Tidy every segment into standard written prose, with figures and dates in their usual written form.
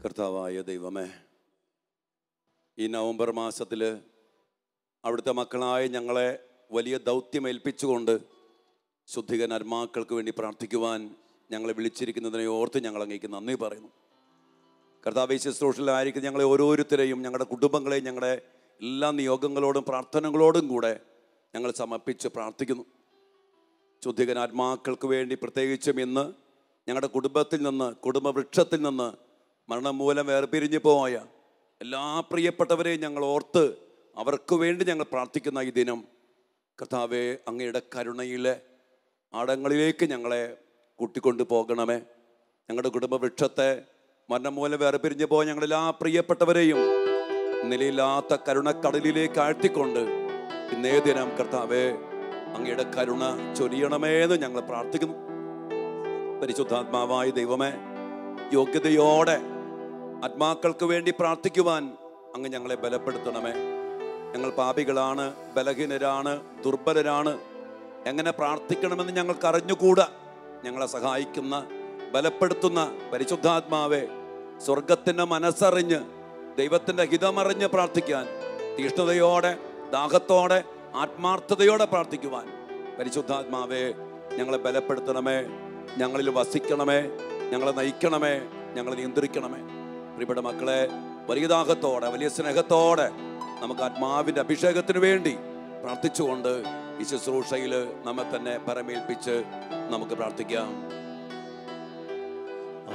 കർത്താവായ ദൈവമേ, ഈ നവംബർ മാസത്തിൽ അവിടുത്തെ മക്കളായ ഞങ്ങളെ വലിയ ദൗത്യം ഏൽപ്പിച്ചുകൊണ്ട് ശുദ്ധികൻ ആത്മാക്കൾക്ക് വേണ്ടി പ്രാർത്ഥിക്കുവാൻ ഞങ്ങളെ വിളിച്ചിരിക്കുന്നതിനെ ഓർത്ത് ഞങ്ങൾ അങ്ങേക്ക് നന്ദി പറയുന്നു. കർത്താവ് ശുശ്രൂഷയിലായിരിക്കും ഞങ്ങളെ ഓരോരുത്തരെയും, ഞങ്ങളുടെ കുടുംബങ്ങളെയും, ഞങ്ങളുടെ എല്ലാ നിയോഗങ്ങളോടും പ്രാർത്ഥനകളോടും കൂടെ ഞങ്ങൾ സമർപ്പിച്ച് പ്രാർത്ഥിക്കുന്നു. ശുദ്ധികൻ ആത്മാക്കൾക്ക് വേണ്ടി പ്രത്യേകിച്ചും ഇന്ന് ഞങ്ങളുടെ കുടുംബത്തിൽ നിന്ന്, കുടുംബവൃക്ഷത്തിൽ നിന്ന് മരണം മൂലം വേർപിരിഞ്ഞു പോയ എല്ലാ പ്രിയപ്പെട്ടവരെയും ഞങ്ങൾ ഓർത്ത് അവർക്ക് വേണ്ടി ഞങ്ങൾ പ്രാർത്ഥിക്കുന്ന ഈ ദിനം കർത്താവേ, അങ്ങയുടെ കരുണയിലെ ആഴങ്ങളിലേക്ക് ഞങ്ങളെ കൂട്ടിക്കൊണ്ടു പോകണമേ. ഞങ്ങളുടെ കുടുംബവൃക്ഷത്തെ മരണം മൂലം വേർപിരിഞ്ഞു പോയ ഞങ്ങളെല്ലാ പ്രിയപ്പെട്ടവരെയും നിലയില്ലാത്ത കരുണക്കടലിലേക്ക് ആഴ്ത്തിക്കൊണ്ട് ഇന്നേ ദിനം കർത്താവേ, അങ്ങയുടെ കരുണ ചൊരിയണമേ എന്ന് ഞങ്ങൾ പ്രാർത്ഥിക്കുന്നു. പരിശുദ്ധാത്മാവായ ദൈവമേ, യോഗ്യതയോടെ ആത്മാക്കൾക്ക് വേണ്ടി പ്രാർത്ഥിക്കുവാൻ അങ്ങ് ഞങ്ങളെ ബലപ്പെടുത്തണമേ. ഞങ്ങൾ പാപികളാണ്, ബലഹീനരാണ്, ദുർബലരാണ്. എങ്ങനെ പ്രാർത്ഥിക്കണമെന്ന് ഞങ്ങൾക്ക് അറിഞ്ഞുകൂടാ. ഞങ്ങളെ സഹായിക്കുന്ന, ബലപ്പെടുത്തുന്ന പരിശുദ്ധാത്മാവേ, സ്വർഗത്തിൻ്റെ മനസ്സറിഞ്ഞ് ദൈവത്തിൻ്റെ ഹിതമറിഞ്ഞ് പ്രാർത്ഥിക്കാൻ, തീഷ്ണതയോടെ, ദാഹത്തോടെ, ആത്മാർത്ഥതയോടെ പ്രാർത്ഥിക്കുവാൻ പരിശുദ്ധാത്മാവേ ഞങ്ങളെ ബലപ്പെടുത്തണമേ. ഞങ്ങളിൽ വസിക്കണമേ, ഞങ്ങളെ നയിക്കണമേ, ഞങ്ങളെ നിയന്ത്രിക്കണമേ. പ്രിയപ്പെട്ട മക്കളെ, വലിയ ദാഹത്തോടെ, വലിയ സ്നേഹത്തോടെ നമുക്ക് ആത്മാവിൻ്റെ അഭിഷേകത്തിന് വേണ്ടി പ്രാർത്ഥിച്ചുകൊണ്ട് ഈ ശുശ്രൂഷയിൽ നമ്മെ തന്നെ പരമേൽപ്പിച്ച് നമുക്ക് പ്രാർത്ഥിക്കാം.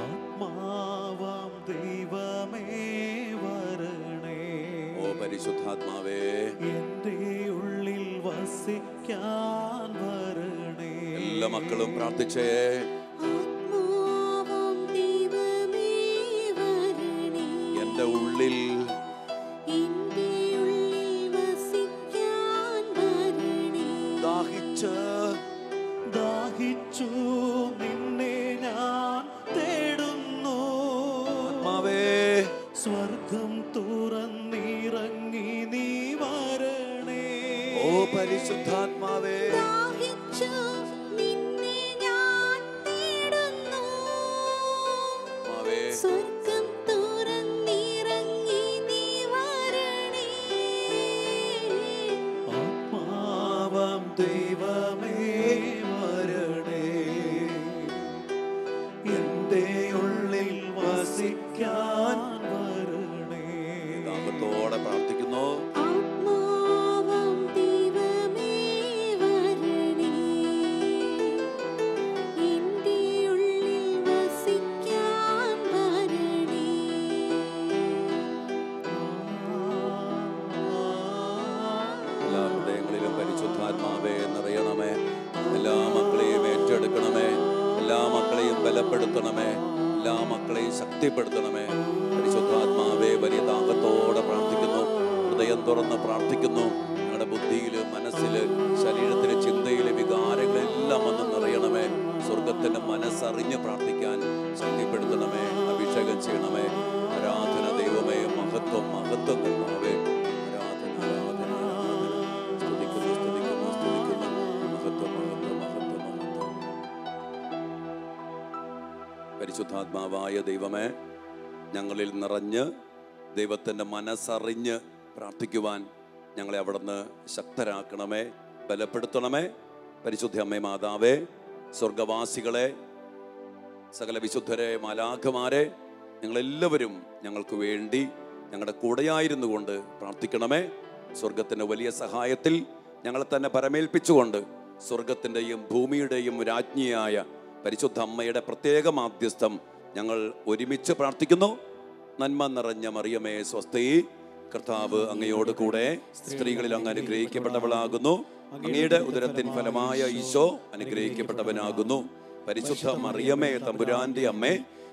ആത്മാവാം ദൈവമേ വരണേ, ഓ പരിശുദ്ധാത്മാവേ, എൻ്റെ ഉള്ളിൽ വസിക്കാൻ വരണേ. എല്ലാ മക്കളും പ്രാർത്ഥിച്ചേ. എൻ്റെ ഉള്ളിൽ ദാഹിച്ചു നിന്നെ ഞാൻ തേടുന്നു. ആത്മാവേ, സ്വർഗം തുറന്നിറങ്ങി നീ വരണേ. ഓ പരിശുദ്ധാത്മാവേ, ദൈവമേ വരണേ, എൻ്റെ ഉള്ളിൽ വസിക്കാൻ വരണേ. ദാഹത്തോടെ പ്രാർത്ഥിക്കുന്നു. എല്ലാ ഹൃദയങ്ങളിലും പരിശുദ്ധാത്മാവേ നിറയണമേ. എല്ലാ മക്കളെയും ഏറ്റെടുക്കണമേ. എല്ലാ മക്കളെയും ബലപ്പെടുത്തണമേ. എല്ലാ മക്കളെയും ശക്തിപ്പെടുത്തണമേ. പരിശുദ്ധാത്മാവേ, വലിയ ദാഹത്തോടെ പ്രാർത്ഥിക്കുന്നു. ഹൃദയം തുറന്ന് പ്രാർത്ഥിക്കുന്നു. ഞങ്ങളുടെ ബുദ്ധിയിൽ, മനസ്സിൽ, ശരീരത്തിലെ, ചിന്തയിലെ വികാരങ്ങളെല്ലാം വന്ന് നിറയണമേ. സ്വർഗത്തിൻ്റെ മനസ്സറിഞ്ഞ് പ്രാർത്ഥിക്കാൻ ശക്തിപ്പെടുത്തണമേ. അഭിഷേകം ചെയ്യണമേ. ആരാധന ദൈവമേ, മഹത്വം മഹത്വം കർത്താവേ. ആരാധന ആരാധന ആരാധന. സ്തുതിക്കുന്നു സ്തുതിക്കുന്നു സ്തുതിക്കുന്നു. മഹത്വം മഹത്വം മഹത്വം മഹത്വം. പരിശുദ്ധാത്മാവായ ദൈവമേ, ഞങ്ങളിൽ നിറഞ്ഞ് ദൈവത്തിൻ്റെ മനസ്സറിഞ്ഞ് പ്രാർത്ഥിക്കുവാൻ ഞങ്ങളെ അവിടുന്ന് ശക്തരാക്കണമേ, ബലപ്പെടുത്തണമേ. പരിശുദ്ധ അമ്മേ മാതാവേ, സ്വർഗവാസികളെ, സകല വിശുദ്ധരെ, മാലാഖമാരെ, ഞങ്ങളെല്ലാവരും ഞങ്ങൾക്ക് വേണ്ടി ഞങ്ങളുടെ കൂടെയായിരുന്നു കൊണ്ട് പ്രാർത്ഥിക്കണമേ. സ്വർഗത്തിൻ്റെ വലിയ സഹായത്തിൽ ഞങ്ങളെ തന്നെ പരമേൽപ്പിച്ചുകൊണ്ട് സ്വർഗത്തിൻ്റെയും ഭൂമിയുടെയും രാജ്ഞിയായ പരിശുദ്ധ അമ്മയുടെ പ്രത്യേക മാധ്യസ്ഥം ഞങ്ങൾ ഒരുമിച്ച് പ്രാർത്ഥിക്കുന്നു. നന്മ നിറഞ്ഞ മറിയമേ സ്വസ്തി, കർത്താവ് അങ്ങയോട് കൂടെ സ്ത്രീകളിൽ അങ്ങ് അനുഗ്രഹിക്കപ്പെട്ടവളാകുന്നു. അങ്ങയുടെ ഉദരത്തിൻ ഫലമായ ഈശോ അനുഗ്രഹിക്കപ്പെട്ടവനാകുന്നു. പരിശുദ്ധ മറിയമേ, തമ്പുരാന്റെ അമ്മേ,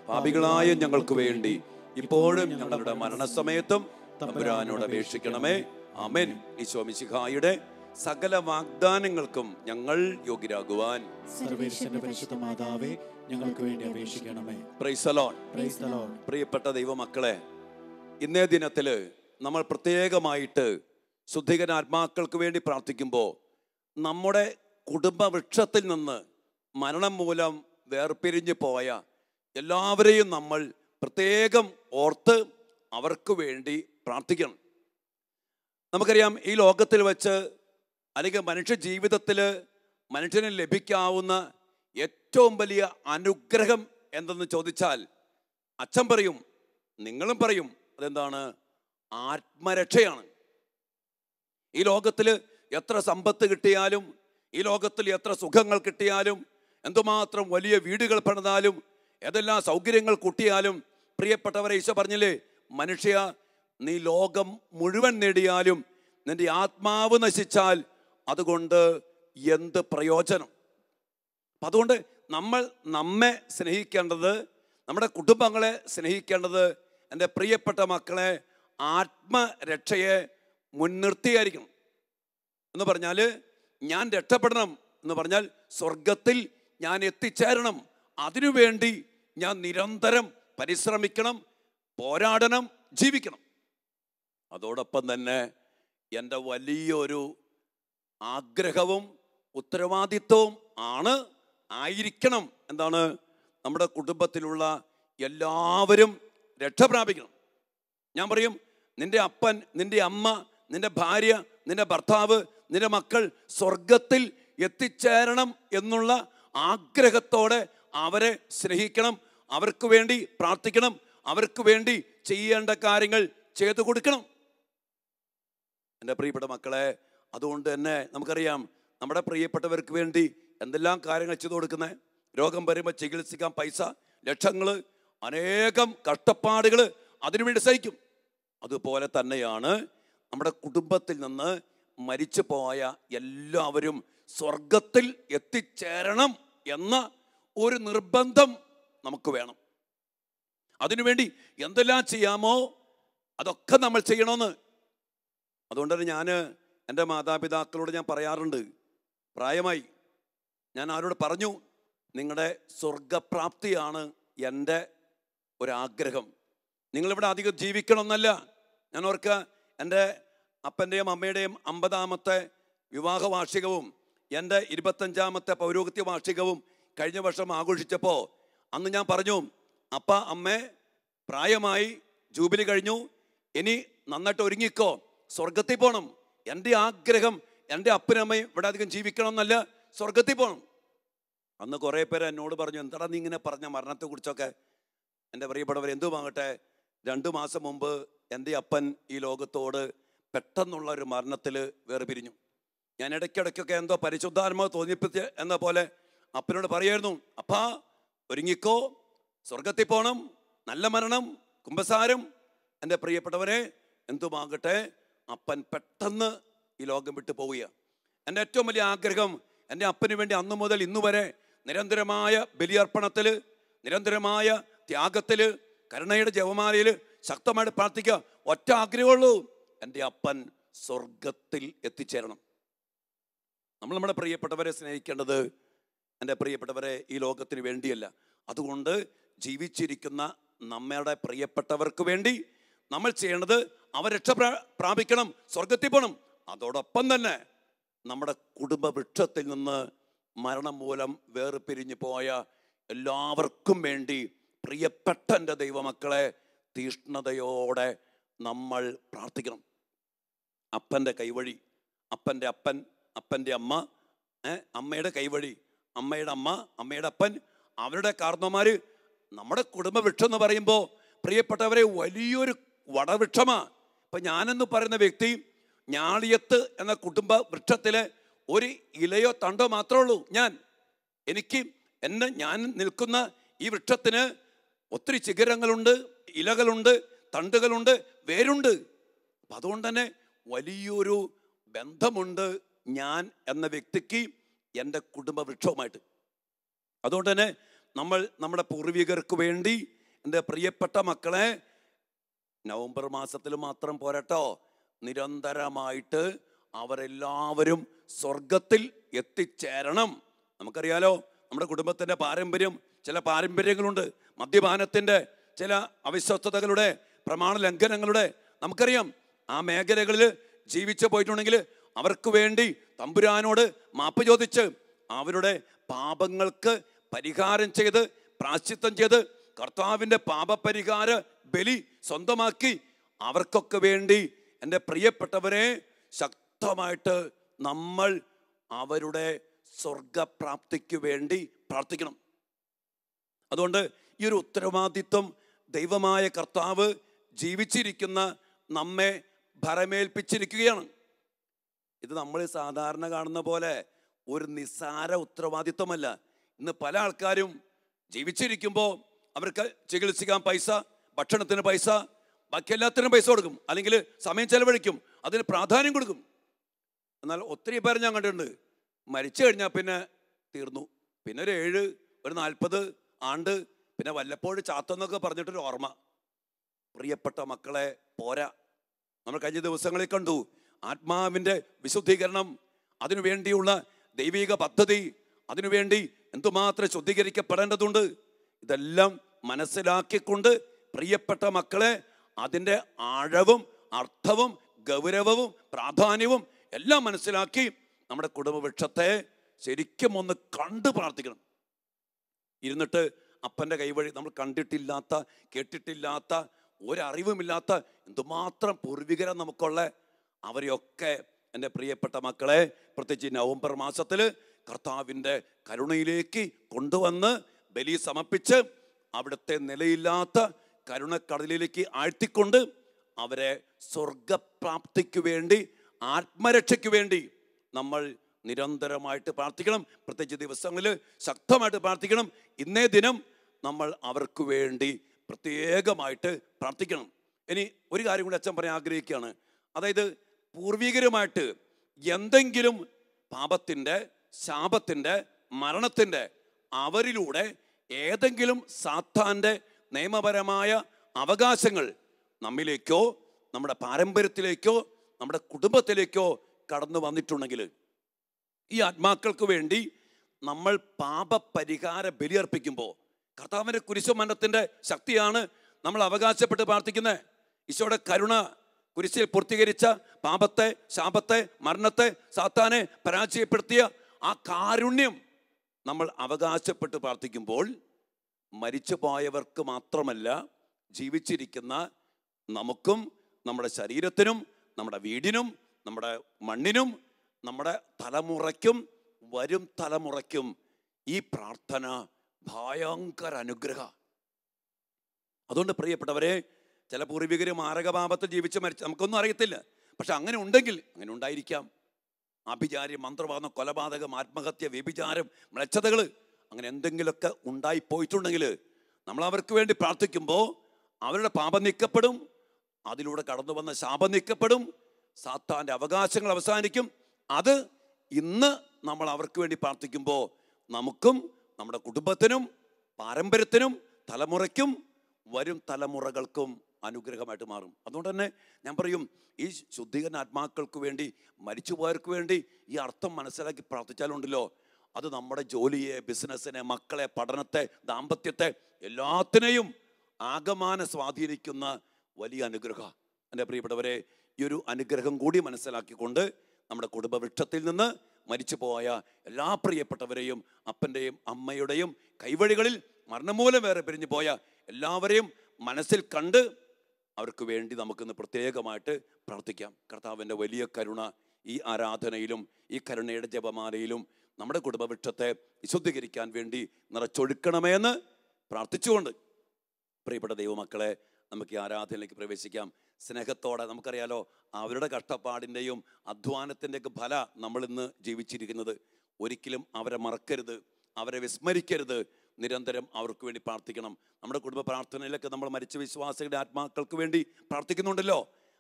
പാപികളായ ഞങ്ങൾക്ക് വേണ്ടി ഇപ്പോഴും ഞങ്ങളുടെ മരണസമയത്തും തമ്പുരാനോട് അപേക്ഷിക്കണമേ. ആമേൻ. ഈശോ മിശിഹായുടെ സകല വാഗ്ദാനങ്ങൾക്കും ഞങ്ങൾ യോഗ്യരാകുവാൻ സർവേശ്വരന്റെ പരിശുദ്ധ മാതാവേ, ഞങ്ങൾക്ക് വേണ്ടി അപേക്ഷിക്കണമേ. Praise the Lord. Praise the Lord. പ്രിയപ്പെട്ട ദൈവമക്കളെ, ഇന്നേ ദിനത്തിൽ നമ്മൾ പ്രത്യേകമായിട്ട് ശുദ്ധികര ആത്മാക്കൾക്ക് വേണ്ടി പ്രാർത്ഥിക്കുമ്പോൾ നമ്മുടെ കുടുംബവൃക്ഷത്തിൽ നിന്ന് മരണം മൂലം വേർപിരിഞ്ഞു പോയ എല്ലാവരെയും നമ്മൾ പ്രത്യേകം ഓർത്ത് അവർക്ക് വേണ്ടി പ്രാർത്ഥിക്കണം. നമുക്കറിയാം, ഈ ലോകത്തിൽ വെച്ച് അല്ലെങ്കിൽ മനുഷ്യ ജീവിതത്തിൽ മനുഷ്യന് ലഭിക്കാവുന്ന ഏറ്റവും വലിയ അനുഗ്രഹം എന്തെന്ന് ചോദിച്ചാൽ അച്ഛൻ പറയും, നിങ്ങളും പറയും, അതെന്താണ്? ആത്മരക്ഷയാണ്. ഈ ലോകത്തിൽ എത്ര സമ്പത്ത് കിട്ടിയാലും, ഈ ലോകത്തിൽ എത്ര സുഖങ്ങൾ കിട്ടിയാലും, എന്തുമാത്രം വലിയ വീടുകൾ പണിതാലും, ഏതെല്ലാം സൗകര്യങ്ങൾ കൂട്ടിയാലും, പ്രിയപ്പെട്ടവരെ, ഈശോ പറഞ്ഞില്ലേ, മനുഷ്യ, നീ ലോകം മുഴുവൻ നേടിയാലും നിന്റെ ആത്മാവ് നശിച്ചാൽ അതുകൊണ്ട് എന്ത് പ്രയോജനം? അപ്പം അതുകൊണ്ട് നമ്മൾ നമ്മെ സ്നേഹിക്കേണ്ടത്, നമ്മുടെ കുടുംബങ്ങളെ സ്നേഹിക്കേണ്ടത്, എൻ്റെ പ്രിയപ്പെട്ട മക്കളെ, ആത്മരക്ഷയെ മുൻനിർത്തിയായിരിക്കണം. എന്ന് പറഞ്ഞാൽ ഞാൻ രക്ഷപ്പെടണം എന്ന് പറഞ്ഞാൽ സ്വർഗത്തിൽ ഞാൻ എത്തിച്ചേരണം. അതിനുവേണ്ടി ഞാൻ നിരന്തരം പരിശ്രമിക്കണം, പോരാടണം, ജീവിക്കണം. അതോടൊപ്പം തന്നെ എൻ്റെ വലിയൊരു ആഗ്രഹവും ഉത്തരവാദിത്വവും ആയിരിക്കണം. എന്താണ്? നമ്മുടെ കുടുംബത്തിലുള്ള എല്ലാവരും രക്ഷ പ്രാപിക്കണം. ഞാൻ പറയും, നിന്റെ അപ്പൻ, നിന്റെ അമ്മ, നിന്റെ ഭാര്യ, നിന്റെ ഭർത്താവ്, നിന്റെ മക്കൾ സ്വർഗത്തിൽ എത്തിച്ചേരണം എന്നുള്ള ആഗ്രഹത്തോടെ അവരെ സ്നേഹിക്കണം, അവർക്ക് വേണ്ടി പ്രാർത്ഥിക്കണം, അവർക്ക് വേണ്ടി ചെയ്യേണ്ട കാര്യങ്ങൾ ചെയ്തു കൊടുക്കണം. എൻ്റെ പ്രിയപ്പെട്ട മക്കളെ, അതുകൊണ്ട് തന്നെ നമുക്കറിയാം, നമ്മുടെ പ്രിയപ്പെട്ടവർക്ക് വേണ്ടി എന്തെല്ലാം കാര്യങ്ങൾ ചെയ്തു കൊടുക്കുന്നത്. രോഗം വരുമ്പോൾ ചികിത്സിക്കാൻ പൈസ, ലക്ഷങ്ങൾ, അനേകം കഷ്ടപ്പാടുകൾ അതിനുവേണ്ടി സഹിക്കും. അതുപോലെ തന്നെയാണ് നമ്മുടെ കുടുംബത്തിൽ നിന്ന് മരിച്ചു പോയ എല്ലാവരും സ്വർഗത്തിൽ എത്തിച്ചേരണം എന്ന ഒരു നിർബന്ധം നമുക്ക് വേണം. അതിനുവേണ്ടി എന്തെല്ലാം ചെയ്യാമോ അതൊക്കെ നമ്മൾ ചെയ്യണമെന്ന്. അതുകൊണ്ട് തന്നെ ഞാൻ എൻ്റെ മാതാപിതാക്കളോട് ഞാൻ പറയാറുണ്ട്, പ്രായമായി, ഞാൻ അവരോട് പറഞ്ഞു, നിങ്ങളുടെ സ്വർഗപ്രാപ്തിയാണ് എൻ്റെ ഒരാഗ്രഹം. നിങ്ങളിവിടെ അധികം ജീവിക്കണമെന്നല്ല. ഞാൻ ഓർക്കുക, എൻ്റെ അപ്പൻ്റെയും അമ്മയുടെയും 50-ാമത്തെ വിവാഹ വാർഷികവും എൻ്റെ 25-ാമത്തെ പൗരോഹിത്യ വാർഷികവും കഴിഞ്ഞ വർഷം ആഘോഷിച്ചപ്പോൾ അന്ന് ഞാൻ പറഞ്ഞു, അപ്പ, അമ്മേ, പ്രായമായി, ജൂബിലി കഴിഞ്ഞു, ഇനി നന്നായിട്ട് ഒരുങ്ങിക്കോ, സ്വർഗത്തിൽ പോകണം. എൻ്റെ ആഗ്രഹം എൻ്റെ അപ്പനമ്മയും ഇവിടെ അധികം ജീവിക്കണം എന്നല്ല, സ്വർഗത്തിൽ പോകണം. അന്ന് കുറേ പേര് എന്നോട് പറഞ്ഞു, എന്താടാ നീ ഇങ്ങനെ പറഞ്ഞ മരണത്തെക്കുറിച്ചൊക്കെ? എൻ്റെ പ്രിയപ്പെട്ടവർ, എന്തുമാകട്ടെ, 2 മാസം മുമ്പ് എൻ്റെ അപ്പൻ ഈ ലോകത്തോട് പെട്ടെന്നുള്ള ഒരു മരണത്തിൽ വേർപിരിഞ്ഞു. ഞാൻ ഇടയ്ക്കിടയ്ക്കൊക്കെ എന്തോ പരിശുദ്ധാത്മാവ് തോന്നിപ്പിച്ച് എന്ന പോലെ അപ്പനോട് പറയായിരുന്നു, അപ്പാ ഒരുങ്ങിക്കോ, സ്വർഗത്തിൽ പോകണം, നല്ല മരണം, കുമ്പസാരം. എൻ്റെ പ്രിയപ്പെട്ടവരെ, എന്തുമാകട്ടെ, അപ്പൻ പെട്ടെന്ന് ഈ ലോകം വിട്ടു പോവുക. എൻ്റെ ഏറ്റവും വലിയ ആഗ്രഹം, എൻ്റെ അപ്പന് വേണ്ടി അന്നു മുതൽ ഇന്നു വരെ നിരന്തരമായ ബലിയർപ്പണത്തിൽ, നിരന്തരമായ ത്യാഗത്തിൽ, കരുണയുടെ ജപമാലയിൽ ശക്തമായിട്ട് പ്രാർത്ഥിക്കുക. ഒറ്റ ആഗ്രഹമുള്ളൂ, എൻ്റെ അപ്പൻ സ്വർഗത്തിൽ എത്തിച്ചേരണം. നമ്മുടെ പ്രിയപ്പെട്ടവരെ സ്നേഹിക്കേണ്ടത്, എൻ്റെ പ്രിയപ്പെട്ടവരെ, ഈ ലോകത്തിന് വേണ്ടിയല്ല. അതുകൊണ്ട് ജീവിച്ചിരിക്കുന്ന നമ്മുടെ പ്രിയപ്പെട്ടവർക്ക് വേണ്ടി നമ്മൾ ചെയ്യേണ്ടത് അവർ രക്ഷ പ്രാപിക്കണം, സ്വർഗത്തിൽ പോകണം. അതോടൊപ്പം തന്നെ നമ്മുടെ കുടുംബ വൃക്ഷത്തിൽ നിന്ന് മരണം മൂലം വേർപിരിഞ്ഞു പോയ എല്ലാവർക്കും വേണ്ടി, പ്രിയപ്പെട്ട എൻ്റെ ദൈവമക്കളെ, തീഷ്ണതയോടെ നമ്മൾ പ്രാർത്ഥിക്കണം. അപ്പൻ്റെ കൈവഴി, അപ്പൻ്റെ അപ്പൻ, അപ്പൻ്റെ അമ്മ, അമ്മയുടെ കൈവഴി, അമ്മയുടെ അമ്മ, അമ്മയുടെ അപ്പൻ, അവരുടെ കാർന്നോമാർ, നമ്മുടെ കുടുംബ വൃക്ഷം എന്ന് പറയുമ്പോൾ പ്രിയപ്പെട്ടവരെ വലിയൊരു വടവൃക്ഷമാണ്. ഇപ്പം ഞാനെന്ന് പറയുന്ന വ്യക്തി ഞാളിയത്ത് എന്ന കുടുംബ വൃക്ഷത്തിലെ ഒരു ഇലയോ തണ്ടോ മാത്രമേ ഉള്ളൂ. ഞാൻ നിൽക്കുന്ന ഈ വൃക്ഷത്തിന് ഒത്തിരി ശിഖരങ്ങളുണ്ട്, ഇലകളുണ്ട്, തണ്ടുകളുണ്ട്, വേരുണ്ട്. അപ്പം അതുകൊണ്ട് തന്നെ വലിയൊരു ബന്ധമുണ്ട് ഞാൻ എന്ന വ്യക്തിക്ക് എൻ്റെ കുടുംബ വൃക്ഷവുമായിട്ട്. അതുകൊണ്ട് തന്നെ നമ്മൾ നമ്മുടെ പൂർവികർക്ക് വേണ്ടി, എൻ്റെ പ്രിയപ്പെട്ട മക്കളെ, നവംബർ മാസത്തിൽ മാത്രം പോരട്ടോ, നിരന്തരമായിട്ട് അവരെല്ലാവരും സ്വർഗത്തിൽ എത്തിച്ചേരണം. നമുക്കറിയാലോ, നമ്മുടെ കുടുംബത്തിൻ്റെ പാരമ്പര്യം, ചില പാരമ്പര്യങ്ങളുണ്ട്. മദ്യപാനത്തിൻ്റെ ചില അവിശ്വസ്തതകളുടെ, പ്രമാണ ലംഘനങ്ങളുടെ, നമുക്കറിയാം. ആ മേഖലകളിൽ ജീവിച്ചു പോയിട്ടുണ്ടെങ്കിൽ അവർക്ക് വേണ്ടി തമ്പുരാനോട് മാപ്പ് ചോദിച്ച് അവരുടെ പാപങ്ങൾക്ക് പരിഹാരം ചെയ്ത് പ്രാശ്ചിത്തം ചെയ്ത് കർത്താവിൻ്റെ പാപപരിഹാര ബലി സ്വന്തമാക്കി അവർക്കൊക്കെ വേണ്ടി എൻ്റെ പ്രിയപ്പെട്ടവരെ ശക്തമായിട്ട് നമ്മൾ അവരുടെ സ്വർഗപ്രാപ്തിക്ക് വേണ്ടി പ്രാർത്ഥിക്കണം. അതുകൊണ്ട് ഈ ഒരു ഉത്തരവാദിത്വം ദൈവമായ കർത്താവ് ജീവിച്ചിരിക്കുന്ന നമ്മെ ഭരമേൽപ്പിച്ചിരിക്കുകയാണ്. ഇത് നമ്മൾ സാധാരണ കാണുന്ന പോലെ ഒരു നിസ്സാര ഉത്തരവാദിത്വമല്ല. ഇന്ന് പല ആൾക്കാരും ജീവിച്ചിരിക്കുമ്പോൾ അവർക്ക് ചികിത്സിക്കാൻ പൈസ, ഭക്ഷണത്തിന് പൈസ, ബാക്കി എല്ലാത്തിനും പൈസ കൊടുക്കും, അല്ലെങ്കിൽ സമയം ചെലവഴിക്കും, അതിന് പ്രാധാന്യം കൊടുക്കും. എന്നാൽ ഒത്തിരി പേര് ഞാൻ കണ്ടിട്ടുണ്ട്, മരിച്ചു കഴിഞ്ഞാൽ പിന്നെ തീർന്നു, പിന്നെ ഒരു 7, ഒരു 40 ആണ്ട്, പിന്നെ വല്ലപ്പോഴും ചാത്തെന്നൊക്കെ പറഞ്ഞിട്ടൊരു ഓർമ്മ. പ്രിയപ്പെട്ട മക്കളെ, പോരാ. നമ്മൾ കഴിഞ്ഞ ദിവസങ്ങളിൽ കണ്ടു ആത്മാവിൻ്റെ വിശുദ്ധീകരണം, അതിനുവേണ്ടിയുള്ള ദൈവിക പദ്ധതി, അതിനുവേണ്ടി എന്തുമാത്രം ശുദ്ധീകരിക്കപ്പെടേണ്ടതുണ്ട്. ഇതെല്ലാം മനസ്സിലാക്കിക്കൊണ്ട് പ്രിയപ്പെട്ട മക്കളെ അതിൻ്റെ ആഴവും അർത്ഥവും ഗൗരവവും പ്രാധാന്യവും എല്ലാം മനസ്സിലാക്കി നമ്മുടെ കുടുംബവൃക്ഷത്തെ ശരിക്കും ഒന്ന് കണ്ട് പ്രാർത്ഥിക്കണം. ഇരുന്നിട്ട് അപ്പൻ്റെ കൈവഴി നമ്മൾ കണ്ടിട്ടില്ലാത്ത, കേട്ടിട്ടില്ലാത്ത, ഒരറിവുമില്ലാത്ത എന്തുമാത്രം പൂർവികരം നമുക്കുള്ള അവരെയൊക്കെ എൻ്റെ പ്രിയപ്പെട്ട മക്കളെ പ്രത്യേകിച്ച് നവംബർ മാസത്തിൽ കർത്താവിൻ്റെ കരുണയിലേക്ക് കൊണ്ടുവന്ന് ബലി സമർപ്പിച്ച് അവിടുത്തെ നിലയില്ലാത്ത കരുണക്കടലിലേക്ക് ആഴ്ത്തിക്കൊണ്ട് അവരെ സ്വർഗപ്രാപ്തിക്ക് വേണ്ടി, ആത്മരക്ഷയ്ക്ക് വേണ്ടി നമ്മൾ നിരന്തരമായിട്ട് പ്രാർത്ഥിക്കണം. പ്രത്യേകിച്ച് ദിവസങ്ങളിൽ ശക്തമായിട്ട് പ്രാർത്ഥിക്കണം. ഇന്നേ ദിനം നമ്മൾ അവർക്ക് വേണ്ടി പ്രത്യേകമായിട്ട് പ്രാർത്ഥിക്കണം. ഇനി ഒരു കാര്യം കൂടി അച്ഛൻ പറയാൻ ആഗ്രഹിക്കുകയാണ്. അതായത് പൂർവികരുമായിട്ട് എന്തെങ്കിലും പാപത്തിൻ്റെ, ശാപത്തിൻ്റെ, മരണത്തിൻ്റെ അവരിലൂടെ ഏതെങ്കിലും സാത്താൻ്റെ നിയമപരമായ അവകാശങ്ങൾ നമ്മിലേക്കോ നമ്മുടെ പാരമ്പര്യത്തിലേക്കോ നമ്മുടെ കുടുംബത്തിലേക്കോ കടന്നു വന്നിട്ടുണ്ടെങ്കിൽ ഈ ആത്മാക്കൾക്ക് വേണ്ടി നമ്മൾ പാപപരിഹാര ബലിയർപ്പിക്കുമ്പോൾ കർത്താവിൻ്റെ കുരിശുമരണത്തിൻ്റെ ശക്തിയാണ് നമ്മൾ അവകാശപ്പെട്ട് പ്രാർത്ഥിക്കുന്നത്. ഈശോയുടെ കരുണ കുരിശിൽ പൂർത്തീകരിച്ച പാപത്തെ, ശാപത്തെ, മരണത്തെ, സാത്താനെ പരാജയപ്പെടുത്തിയ ആ കാരുണ്യം നമ്മൾ അവകാശപ്പെട്ട് പ്രാർത്ഥിക്കുമ്പോൾ മരിച്ചു പോയവർക്ക് മാത്രമല്ല, ജീവിച്ചിരിക്കുന്ന നമുക്കും നമ്മുടെ ശരീരത്തിനും നമ്മുടെ വീടിനും നമ്മുടെ മണ്ണിനും നമ്മുടെ തലമുറയ്ക്കും വരും തലമുറയ്ക്കും ഈ പ്രാർത്ഥന ഭയങ്കര അനുഗ്രഹ. അതുകൊണ്ട് പ്രിയപ്പെട്ടവരെ, ചില പൂർവികർ മാരകപാപത്തിൽ ജീവിച്ച് മരിച്ച് നമുക്കൊന്നും അറിയത്തില്ല. പക്ഷെ അങ്ങനെ ഉണ്ടെങ്കിൽ, അങ്ങനെ ഉണ്ടായിരിക്കാം, ആഭിചാര്യം, മന്ത്രവാദം, കൊലപാതകം, ആത്മഹത്യ, വ്യഭിചാരം, മ്ലേച്ഛതകൾ, അങ്ങനെ എന്തെങ്കിലുമൊക്കെ ഉണ്ടായിപ്പോയിട്ടുണ്ടെങ്കിൽ നമ്മൾ അവർക്ക് വേണ്ടി പ്രാർത്ഥിക്കുമ്പോൾ അവരുടെ പാപം നീക്കപ്പെടും, അതിലൂടെ കടന്നു വന്ന ശാപം നീക്കപ്പെടും, സാത്താൻ്റെ അവകാശങ്ങൾ അവസാനിക്കും. അത് ഇന്ന് നമ്മൾ അവർക്ക് വേണ്ടി പ്രാർത്ഥിക്കുമ്പോൾ നമുക്കും നമ്മുടെ കുടുംബത്തിനും പാരമ്പര്യത്തിനും തലമുറയ്ക്കും വരും തലമുറകൾക്കും അനുഗ്രഹമായിട്ട് മാറും. അതുകൊണ്ട് തന്നെ ഞാൻ പറയും, ഈ ശുദ്ധീകരണ ആത്മാക്കൾക്ക് വേണ്ടി, മരിച്ചുപോയവർക്ക് വേണ്ടി ഈ അർത്ഥം മനസ്സിലാക്കി പ്രാർത്ഥിച്ചാലുണ്ടല്ലോ, അത് നമ്മുടെ ജോലിയെ, ബിസിനസ്സിനെ, മക്കളെ, പഠനത്തെ, ദാമ്പത്യത്തെ എല്ലാത്തിനെയും ആകമാനം സ്വാധീനിക്കുന്ന വലിയ അനുഗ്രഹം. എൻ്റെ പ്രിയപ്പെട്ടവരെ, ഈ ഒരു അനുഗ്രഹം കൂടി മനസ്സിലാക്കിക്കൊണ്ട് നമ്മുടെ കുടുംബവൃക്ഷത്തിൽ നിന്ന് മരിച്ചുപോയ എല്ലാ പ്രിയപ്പെട്ടവരെയും, അപ്പൻ്റെയും അമ്മയുടെയും കൈവഴികളിൽ മരണമൂലം വേറെ പിരിഞ്ഞു പോയ എല്ലാവരെയും മനസ്സിൽ കണ്ട് അവർക്ക് വേണ്ടി നമുക്കിന്ന് പ്രത്യേകമായിട്ട് പ്രാർത്ഥിക്കാം. കർത്താവിൻ്റെ വലിയ കരുണ ഈ ആരാധനയിലും ഈ കരുണയുടെ ജപമാലയിലും നമ്മുടെ കുടുംബവൃക്ഷത്തെ വിശുദ്ധീകരിക്കാൻ വേണ്ടി നിറച്ചൊഴുക്കണമെന്ന് പ്രാർത്ഥിച്ചുകൊണ്ട് പ്രിയപ്പെട്ട ദൈവമക്കളെ, നമുക്ക് ഈ ആരാധനയിലേക്ക് പ്രവേശിക്കാം. സ്നേഹത്തോടെ, നമുക്കറിയാലോ അവരുടെ കഷ്ടപ്പാടിൻ്റെയും അധ്വാനത്തിൻ്റെയൊക്കെ ഫല നമ്മളിന്ന് ജീവിച്ചിരിക്കുന്നത്. ഒരിക്കലും അവരെ മറക്കരുത്, അവരെ വിസ്മരിക്കരുത്. നിരന്തരം അവർക്ക് വേണ്ടി പ്രാർത്ഥിക്കണം. നമ്മുടെ കുടുംബ പ്രാർത്ഥനയിലൊക്കെ നമ്മൾ മരിച്ച വിശ്വാസികളുടെ ആത്മാക്കൾക്ക് വേണ്ടി പ്രാർത്ഥിക്കുന്നുണ്ടല്ലോ,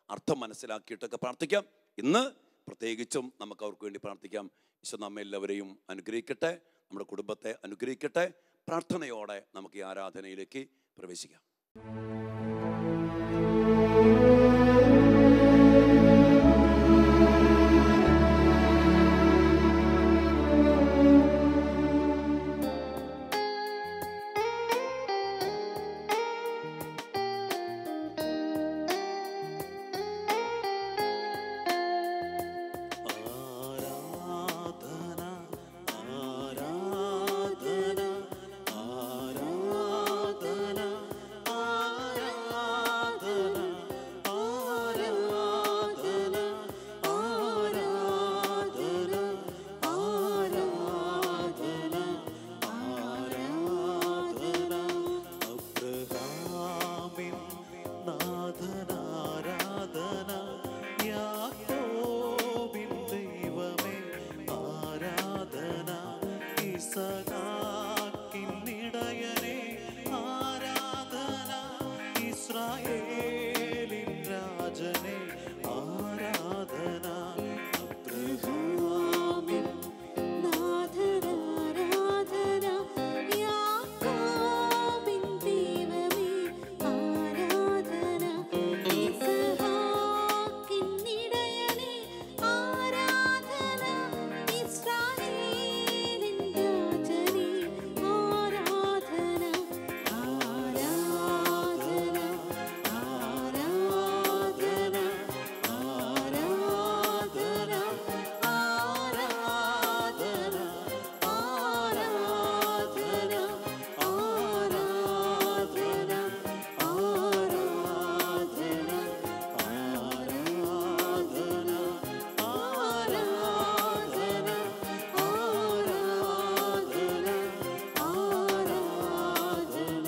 അർത്ഥം മനസ്സിലാക്കിയിട്ടൊക്കെ പ്രാർത്ഥിക്കാം. ഇന്ന് പ്രത്യേകിച്ചും നമുക്ക് അവർക്ക് വേണ്ടി പ്രാർത്ഥിക്കാം. ഈശോ നമ്മെ എല്ലാവരെയും അനുഗ്രഹിക്കട്ടെ, നമ്മുടെ കുടുംബത്തെ അനുഗ്രഹിക്കട്ടെ. പ്രാർത്ഥനയോടെ നമുക്ക് ഈ ആരാധനയിലേക്ക് പ്രവേശിക്കാം. ആരാധന രാജനെ ആരാധന. അബ്രഹാമിൻ നാഥനാരാധന, യാക്കോബിൻ ദൈവമേ ആരാധന, ഇസ്ഹാക്കിൻ ഇടയനേ ആരാധന, ഇസ്രായേലിൻ രാജനേ ആരാധന. ആരാധന ആരാധന ആരാധന ആരാധന ആരാധന ആരാധന ആരാധന ആരാധന ആരാധന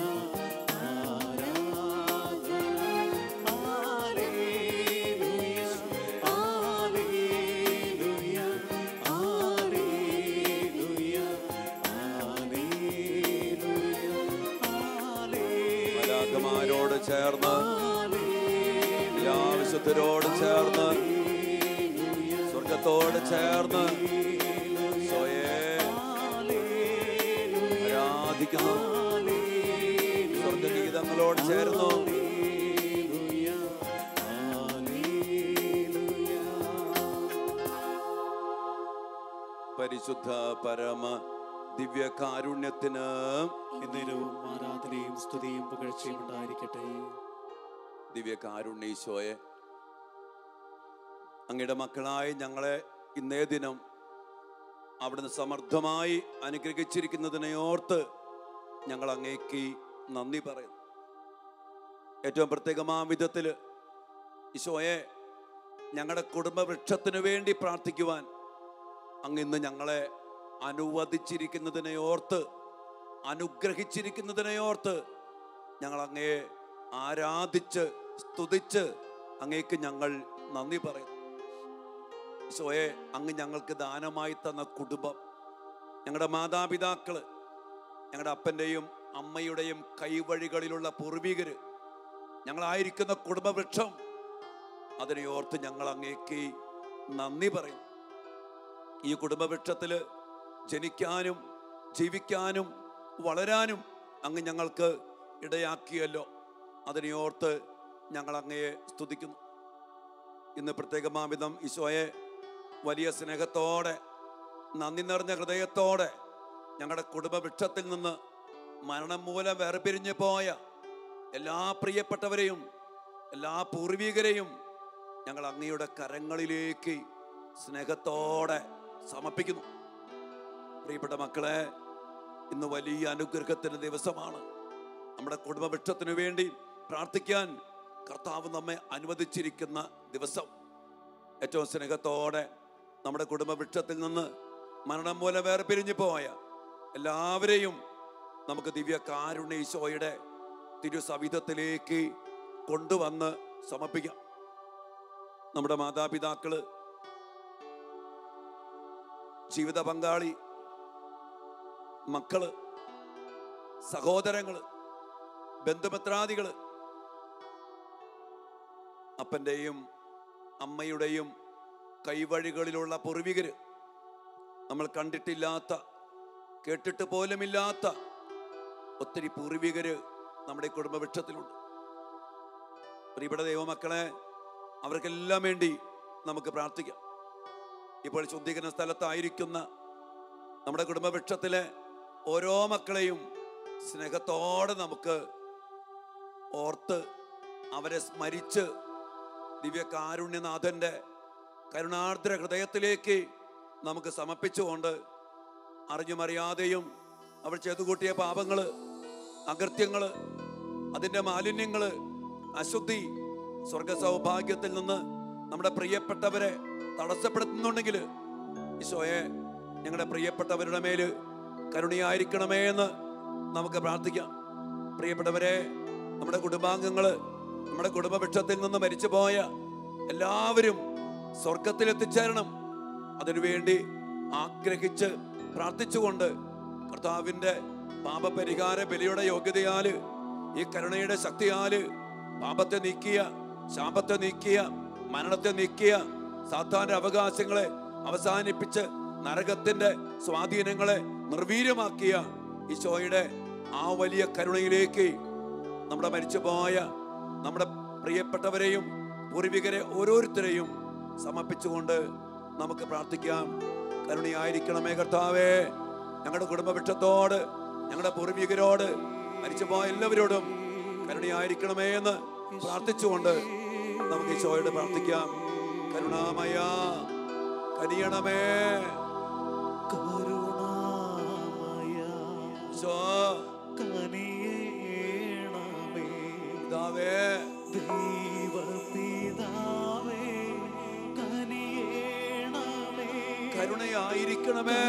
മലാഖമാരോട് ചേർന്ന് എല്ലാ വിശുദ്ധരോട് ചേർന്ന് സ്വർഗത്തോട് ചേർന്ന് ഈശോയെ ആരാധിക്കുന്നു. സ്വർഗഗീതങ്ങളോട് ചേർന്നു. പരിശുദ്ധ പരമ ദിവ്യ കാരുണ്യത്തിന് എന്നേരവും ആരാധനയും സ്തുതിയും പുകഴ്ചയും ഉണ്ടായിരിക്കട്ടെ. ദിവ്യ കാരുണ്യ ഈശോയെ, അങ്ങയുടെ മക്കളായി ഞങ്ങളെ ഇന്നേ ദിനം അവിടുന്ന് സമർത്ഥമായി അനുഗ്രഹിച്ചിരിക്കുന്നതിനെ ഓർത്ത് ഞങ്ങൾ അങ്ങേക്ക് നന്ദി പറയുന്നു. ഏറ്റവും പ്രത്യേകമായ വിധത്തിൽ ഈശോയെ, ഞങ്ങളുടെ കുടുംബവൃക്ഷത്തിനു വേണ്ടി പ്രാർത്ഥിക്കുവാൻ അങ്ങ് ഇന്ന് ഞങ്ങളെ അനുവദിച്ചിരിക്കുന്നതിനെ ഓർത്ത്, അനുഗ്രഹിച്ചിരിക്കുന്നതിനെ ഓർത്ത് ഞങ്ങൾ അങ്ങയെ ആരാധിച്ച് സ്തുതിച്ച് അങ്ങേക്ക് ഞങ്ങൾ നന്ദി പറയുന്നു. ഈശോയെ, അങ്ങ് ഞങ്ങൾക്ക് ദാനമായി തന്ന കുടുംബം, ഞങ്ങളുടെ മാതാപിതാക്കള്, ഞങ്ങളുടെ അപ്പൻ്റെയും അമ്മയുടെയും കൈവഴികളിലുള്ള പൂർവികര്, ഞങ്ങളായിരിക്കുന്ന കുടുംബവൃക്ഷം, അതിനെ ഓർത്ത് ഞങ്ങൾ അങ്ങേക്ക് നന്ദി പറയും. ഈ കുടുംബവൃക്ഷത്തിൽ ജനിക്കാനും ജീവിക്കാനും വളരാനും അങ്ങ് ഞങ്ങൾക്ക് ഇടയാക്കിയല്ലോ. അതിനെ ഓർത്ത് ഞങ്ങൾ അങ്ങയെ സ്തുതിക്കുന്നു. ഇന്ന് പ്രത്യേകമാവിധം ഈശോയെ വലിയ സ്നേഹത്തോടെ, നന്ദി നിറഞ്ഞ ഹൃദയത്തോടെ ഞങ്ങളുടെ കുടുംബവൃക്ഷത്തിൽ നിന്ന് മരണം മൂലം വേർപിരിഞ്ഞു പോയ എല്ലാ പ്രിയപ്പെട്ടവരെയും എല്ലാ പൂർവികരെയും ഞങ്ങൾ അങ്ങയുടെ കരങ്ങളിലേക്ക് സ്നേഹത്തോടെ സമർപ്പിക്കുന്നു. പ്രിയപ്പെട്ട മക്കളെ, ഇന്ന് വലിയ അനുഗ്രഹത്തിൻ്റെ ദിവസമാണ്. നമ്മുടെ കുടുംബവൃക്ഷത്തിനു വേണ്ടി പ്രാർത്ഥിക്കാൻ കർത്താവ് നമ്മെ അനുവദിച്ചിരിക്കുന്ന ദിവസം. ഏറ്റവും സ്നേഹത്തോടെ നമ്മുടെ കുടുംബവൃക്ഷത്തിൽ നിന്ന് മരണം മൂലം വേർപിരിഞ്ഞു പോയ എല്ലാവരെയും നമുക്ക് ദിവ്യ കാരുണ്യ ഈശോയുടെ തിരുസവിധത്തിലേക്ക് കൊണ്ടുവന്ന് സമർപ്പിക്കാം. നമ്മുടെ മാതാപിതാക്കള്, ജീവിത പങ്കാളി, മക്കള്, സഹോദരങ്ങള്, ബന്ധുമിത്രാദികള്, അപ്പൻ്റെയും അമ്മയുടെയും കൈവഴികളിലുള്ള പൂർവികര്, നമ്മൾ കണ്ടിട്ടില്ലാത്ത കേട്ടിട്ട് പോലുമില്ലാത്ത ഒത്തിരി പൂർവികര് നമ്മുടെ കുടുംബവൃക്ഷത്തിലുണ്ട്. പ്രിയപ്പെട്ട ദൈവമക്കളെ, അവർക്കെല്ലാം വേണ്ടി നമുക്ക് പ്രാർത്ഥിക്കാം. ഇപ്പോൾ ശുദ്ധീകരണ സ്ഥലത്തായിരിക്കുന്ന നമ്മുടെ കുടുംബവൃക്ഷത്തിലെ ഓരോ മക്കളെയും സ്നേഹത്തോടെ നമുക്ക് ഓർത്ത് അവരെ സ്മരിച്ച് ദിവ്യ കാരുണ്യനാഥൻ്റെ കരുണാർദ്ര ഹൃദയത്തിലേക്ക് നമുക്ക് സമർപ്പിച്ചുകൊണ്ട് അറിഞ്ഞുമറിയാതെയും അവർ ചെയ്തു കൂട്ടിയ പാപങ്ങള്, അകൃത്യങ്ങള്, അതിൻ്റെ മാലിന്യങ്ങള്, അശുദ്ധി, സ്വർഗ സൗഭാഗ്യത്തിൽ നിന്ന് നമ്മുടെ പ്രിയപ്പെട്ടവരെ തടസ്സപ്പെടുത്തുന്നുണ്ടെങ്കിൽ ഈശോയെ, ഞങ്ങളുടെ പ്രിയപ്പെട്ടവരുടെ മേല് കരുണയായിരിക്കണമേ എന്ന് നമുക്ക് പ്രാർത്ഥിക്കാം. പ്രിയപ്പെട്ടവരെ, നമ്മുടെ കുടുംബാംഗങ്ങള്, നമ്മുടെ കുടുംബവൃക്ഷത്തിൽ നിന്ന് മരിച്ചുപോയ എല്ലാവരും സ്വർഗത്തിൽ എത്തിച്ചേരണം. അതിനുവേണ്ടി ആഗ്രഹിച്ച് പ്രാർത്ഥിച്ചുകൊണ്ട് കർത്താവിൻ്റെ പാപപരിഹാര ബലിയുടെ യോഗ്യതയാല്, ഈ കരുണയുടെ ശക്തിയാല് പാപത്തെ നീക്കിയ ശാപത്തെ നീക്കിയ, മരണത്തെ നീക്കിയ, സാത്താന്റെ അവകാശങ്ങളെ അവസാനിപ്പിച്ച് നരകത്തിന്റെ സ്വാധീനങ്ങളെ നിർവീര്യമാക്കിയ ഈശോയുടെ ആ വലിയ കരുണയിലേക്ക് നമ്മുടെ മരിച്ചുപോയ നമ്മുടെ പ്രിയപ്പെട്ടവരെയും പൂർവികരെ ഓരോരുത്തരെയും സമർപ്പിച്ചുകൊണ്ട് നമുക്ക് പ്രാർത്ഥിക്കാം. കരുണയായിരിക്കണമേ കർത്താവേ, ഞങ്ങളുടെ കുടുംബവൃക്ഷത്തോട്, ഞങ്ങളുടെ പൂർവികരോട്, മരിച്ചുപോയ എല്ലാവരോടും കരുണയായിരിക്കണമേ എന്ന് പ്രാർത്ഥിച്ചുകൊണ്ട് നമുക്ക് ഈശോയോട് പ്രാർത്ഥിക്കാം. കരുണാമയ കനിയണമേ, ഈശോ പിതാവേ, കരുണയായിരിക്കണമേ,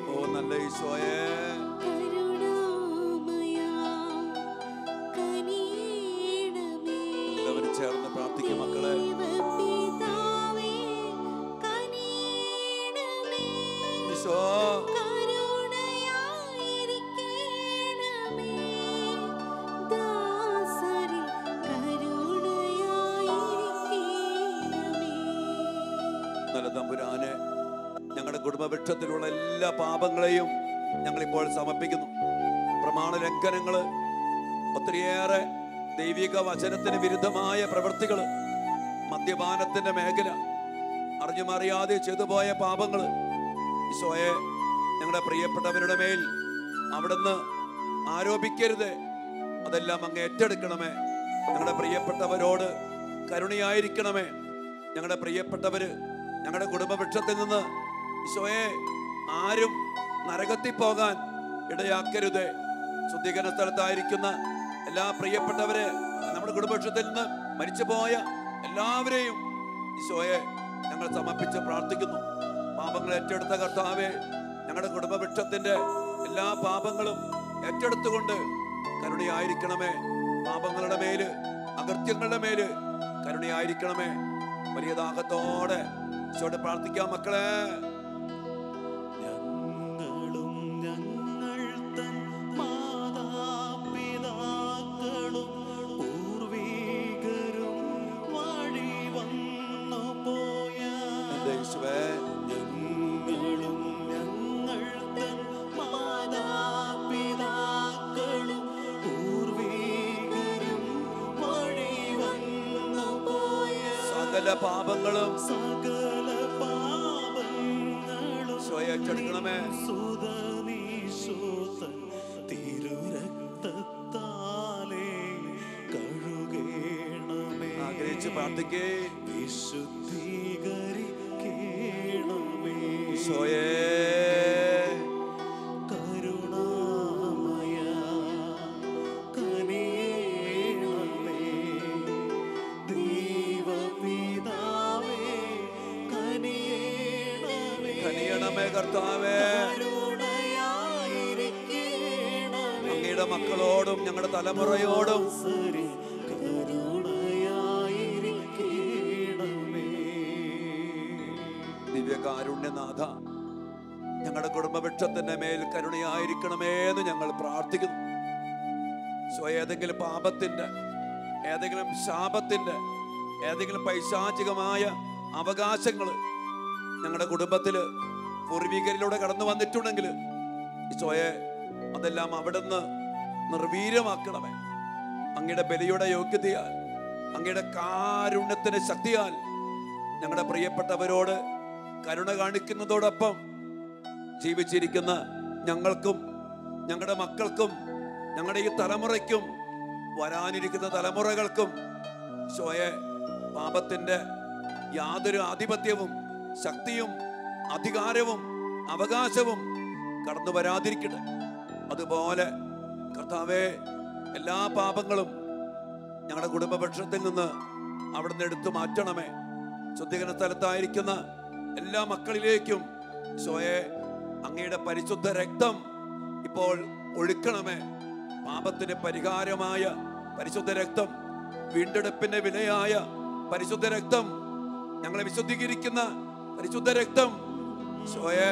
ഓ നല്ല ഈശോയേ, എല്ലാവരും ചേർന്ന് പ്രാർത്ഥിക്കും മക്കളെ. ഈശോ നല്ല തമ്പുരാനെ, ഞങ്ങളുടെ കുടുംബവൃക്ഷത്തിലുള്ള എല്ലാ പാപങ്ങളെയും ഞങ്ങളിപ്പോൾ സമർപ്പിക്കുന്നു. പ്രമാണ ലംഘനങ്ങള്, ഒത്തിരിയേറെ ദൈവിക വചനത്തിന് വിരുദ്ധമായ പ്രവൃത്തികൾ, മദ്യപാനത്തിന്റെ മേഖല, അറിഞ്ഞുമറിയാതെ ചെയ്തുപോയ പാപങ്ങൾ, ഈശോയെ ഞങ്ങളുടെ പ്രിയപ്പെട്ടവരുടെ മേൽ അവിടുന്ന് ആരോപിക്കരുത്. അതെല്ലാം അങ്ങ് ഏറ്റെടുക്കണമേ. ഞങ്ങളുടെ പ്രിയപ്പെട്ടവരോട് കരുണയായിരിക്കണമേ. ഞങ്ങളുടെ പ്രിയപ്പെട്ടവര് ഞങ്ങളുടെ കുടുംബവൃക്ഷത്തിൽ നിന്ന് ഈശോയെ ആരും നരകത്തിൽ പോകാൻ ഇടയാക്കരുത്. ശുദ്ധീകരണ സ്ഥലത്തായിരിക്കുന്ന എല്ലാ പ്രിയപ്പെട്ടവരെ, നമ്മുടെ കുടുംബവൃക്ഷത്തിൽ നിന്ന് മരിച്ചുപോയ എല്ലാവരെയും ഈശോയെ ഞങ്ങൾ സമർപ്പിച്ച് പ്രാർത്ഥിക്കുന്നു. പാപങ്ങൾ ഏറ്റെടുത്ത കർത്താവേ, ഞങ്ങളുടെ കുടുംബവൃക്ഷത്തിന്റെ എല്ലാ പാപങ്ങളും ഏറ്റെടുത്തുകൊണ്ട് കരുണയായിരിക്കണമേ. പാപങ്ങളുടെ മേല്, അകൃത്യങ്ങളുടെ മേല് കരുണയായിരിക്കണമേ. വലിയ ദാഹത്തോടെ ഈശോയോട് പ്രാർത്ഥിക്കാം മക്കളെ. ഞങ്ങളും ഞങ്ങൾ തൻ മാതാപിതാക്കളും പൂർവീകരും വഴി വന്നു പോയ എന്റെ യേശുവേ, ഞങ്ങളും ഞങ്ങൾ തൻ മാതാപിതാക്കളും പൂർവീകരും വഴി വന്നു പോയ സകല പാപങ്ങളും സകല പാപങ്ങളും ഈശോയെ ഏറ്റെടുക്കണമേ. സുതനീശോതൻ തിരുരക്തത്താലേ കഴുകേണമേ. ആഗ്രഹിച്ച് പ്രാർത്ഥിക്കേ. വിശുദ്ധീകരിക്കണമേ. ഈശോയേ, കരുണാമയ കനിയണമേ. ദൈവപിതാവേ കനിയണമേ. കനിയണമേ കർത്താവേ. കരുണയായിരിക്കണമേ. അങ്ങയുടെ മക്കളോടും ഞങ്ങളുടെ തലമുറയോടും സരി കരുണയായിരിക്കണമേ. ദിവ്യകാരുണ്യനാഥ, ഞങ്ങളുടെ കുടുംബവൃക്ഷത്തിന്റെ മേൽ കരുണയായിരിക്കണമേ എന്ന് ഞങ്ങൾ പ്രാർത്ഥിക്കുന്നു. ഏതെങ്കിലും പാപത്തിന്റെ, ഏതെങ്കിലും ശാപത്തിന്റെ, ഏതെങ്കിലും പൈശാചികമായ അവകാശങ്ങൾ ഞങ്ങളുടെ കുടുംബത്തില് പൂർവികരിലൂടെ കടന്നു വന്നിട്ടുണ്ടെങ്കിൽ ഈശോയെ അതെല്ലാം അവിടുന്ന് നിർവീര്യമാക്കണമേ. അങ്ങയുടെ ബലിയുടെ യോഗ്യതയാൽ, അങ്ങയുടെ കാരുണ്യത്തിന്റെ ശക്തിയാൽ ഞങ്ങളുടെ പ്രിയപ്പെട്ടവരോട് കരുണ കാണിക്കുന്നതോടൊപ്പം ജീവിച്ചിരിക്കുന്ന ഞങ്ങൾക്കും, ഞങ്ങളുടെ മക്കൾക്കും, ഞങ്ങളുടെ ഈ തലമുറയ്ക്കും, വരാനിരിക്കുന്ന തലമുറകൾക്കും ഈശോയെ പാപത്തിന്റെ യാതൊരു ആധിപത്യവും ശക്തിയും അധികാരവും അവകാശവും കടന്നു വരാതിരിക്കട്ടെ. അതുപോലെ കർത്താവേ, എല്ലാ പാപങ്ങളും ഞങ്ങളുടെ കുടുംബപക്ഷത്തിൽ നിന്ന് അവിടുന്ന് എടുത്തു മാറ്റണമേ. ശുദ്ധീകരണ സ്ഥലത്തായിരിക്കുന്ന എല്ലാ മക്കളിലേക്കും ഈശോയെ അങ്ങയുടെ പരിശുദ്ധ രക്തം ഇപ്പോൾ ഒഴുക്കണമേ. പാപത്തിന് പരിഹാരമായ പരിശുദ്ധ രക്തം, വീണ്ടെടുപ്പിന്റെ വിലയായ പരിശുദ്ധ രക്തം, ഞങ്ങളെ വിശുദ്ധീകരിക്കുന്ന പരിശുദ്ധ രക്തം ഈശോയെ,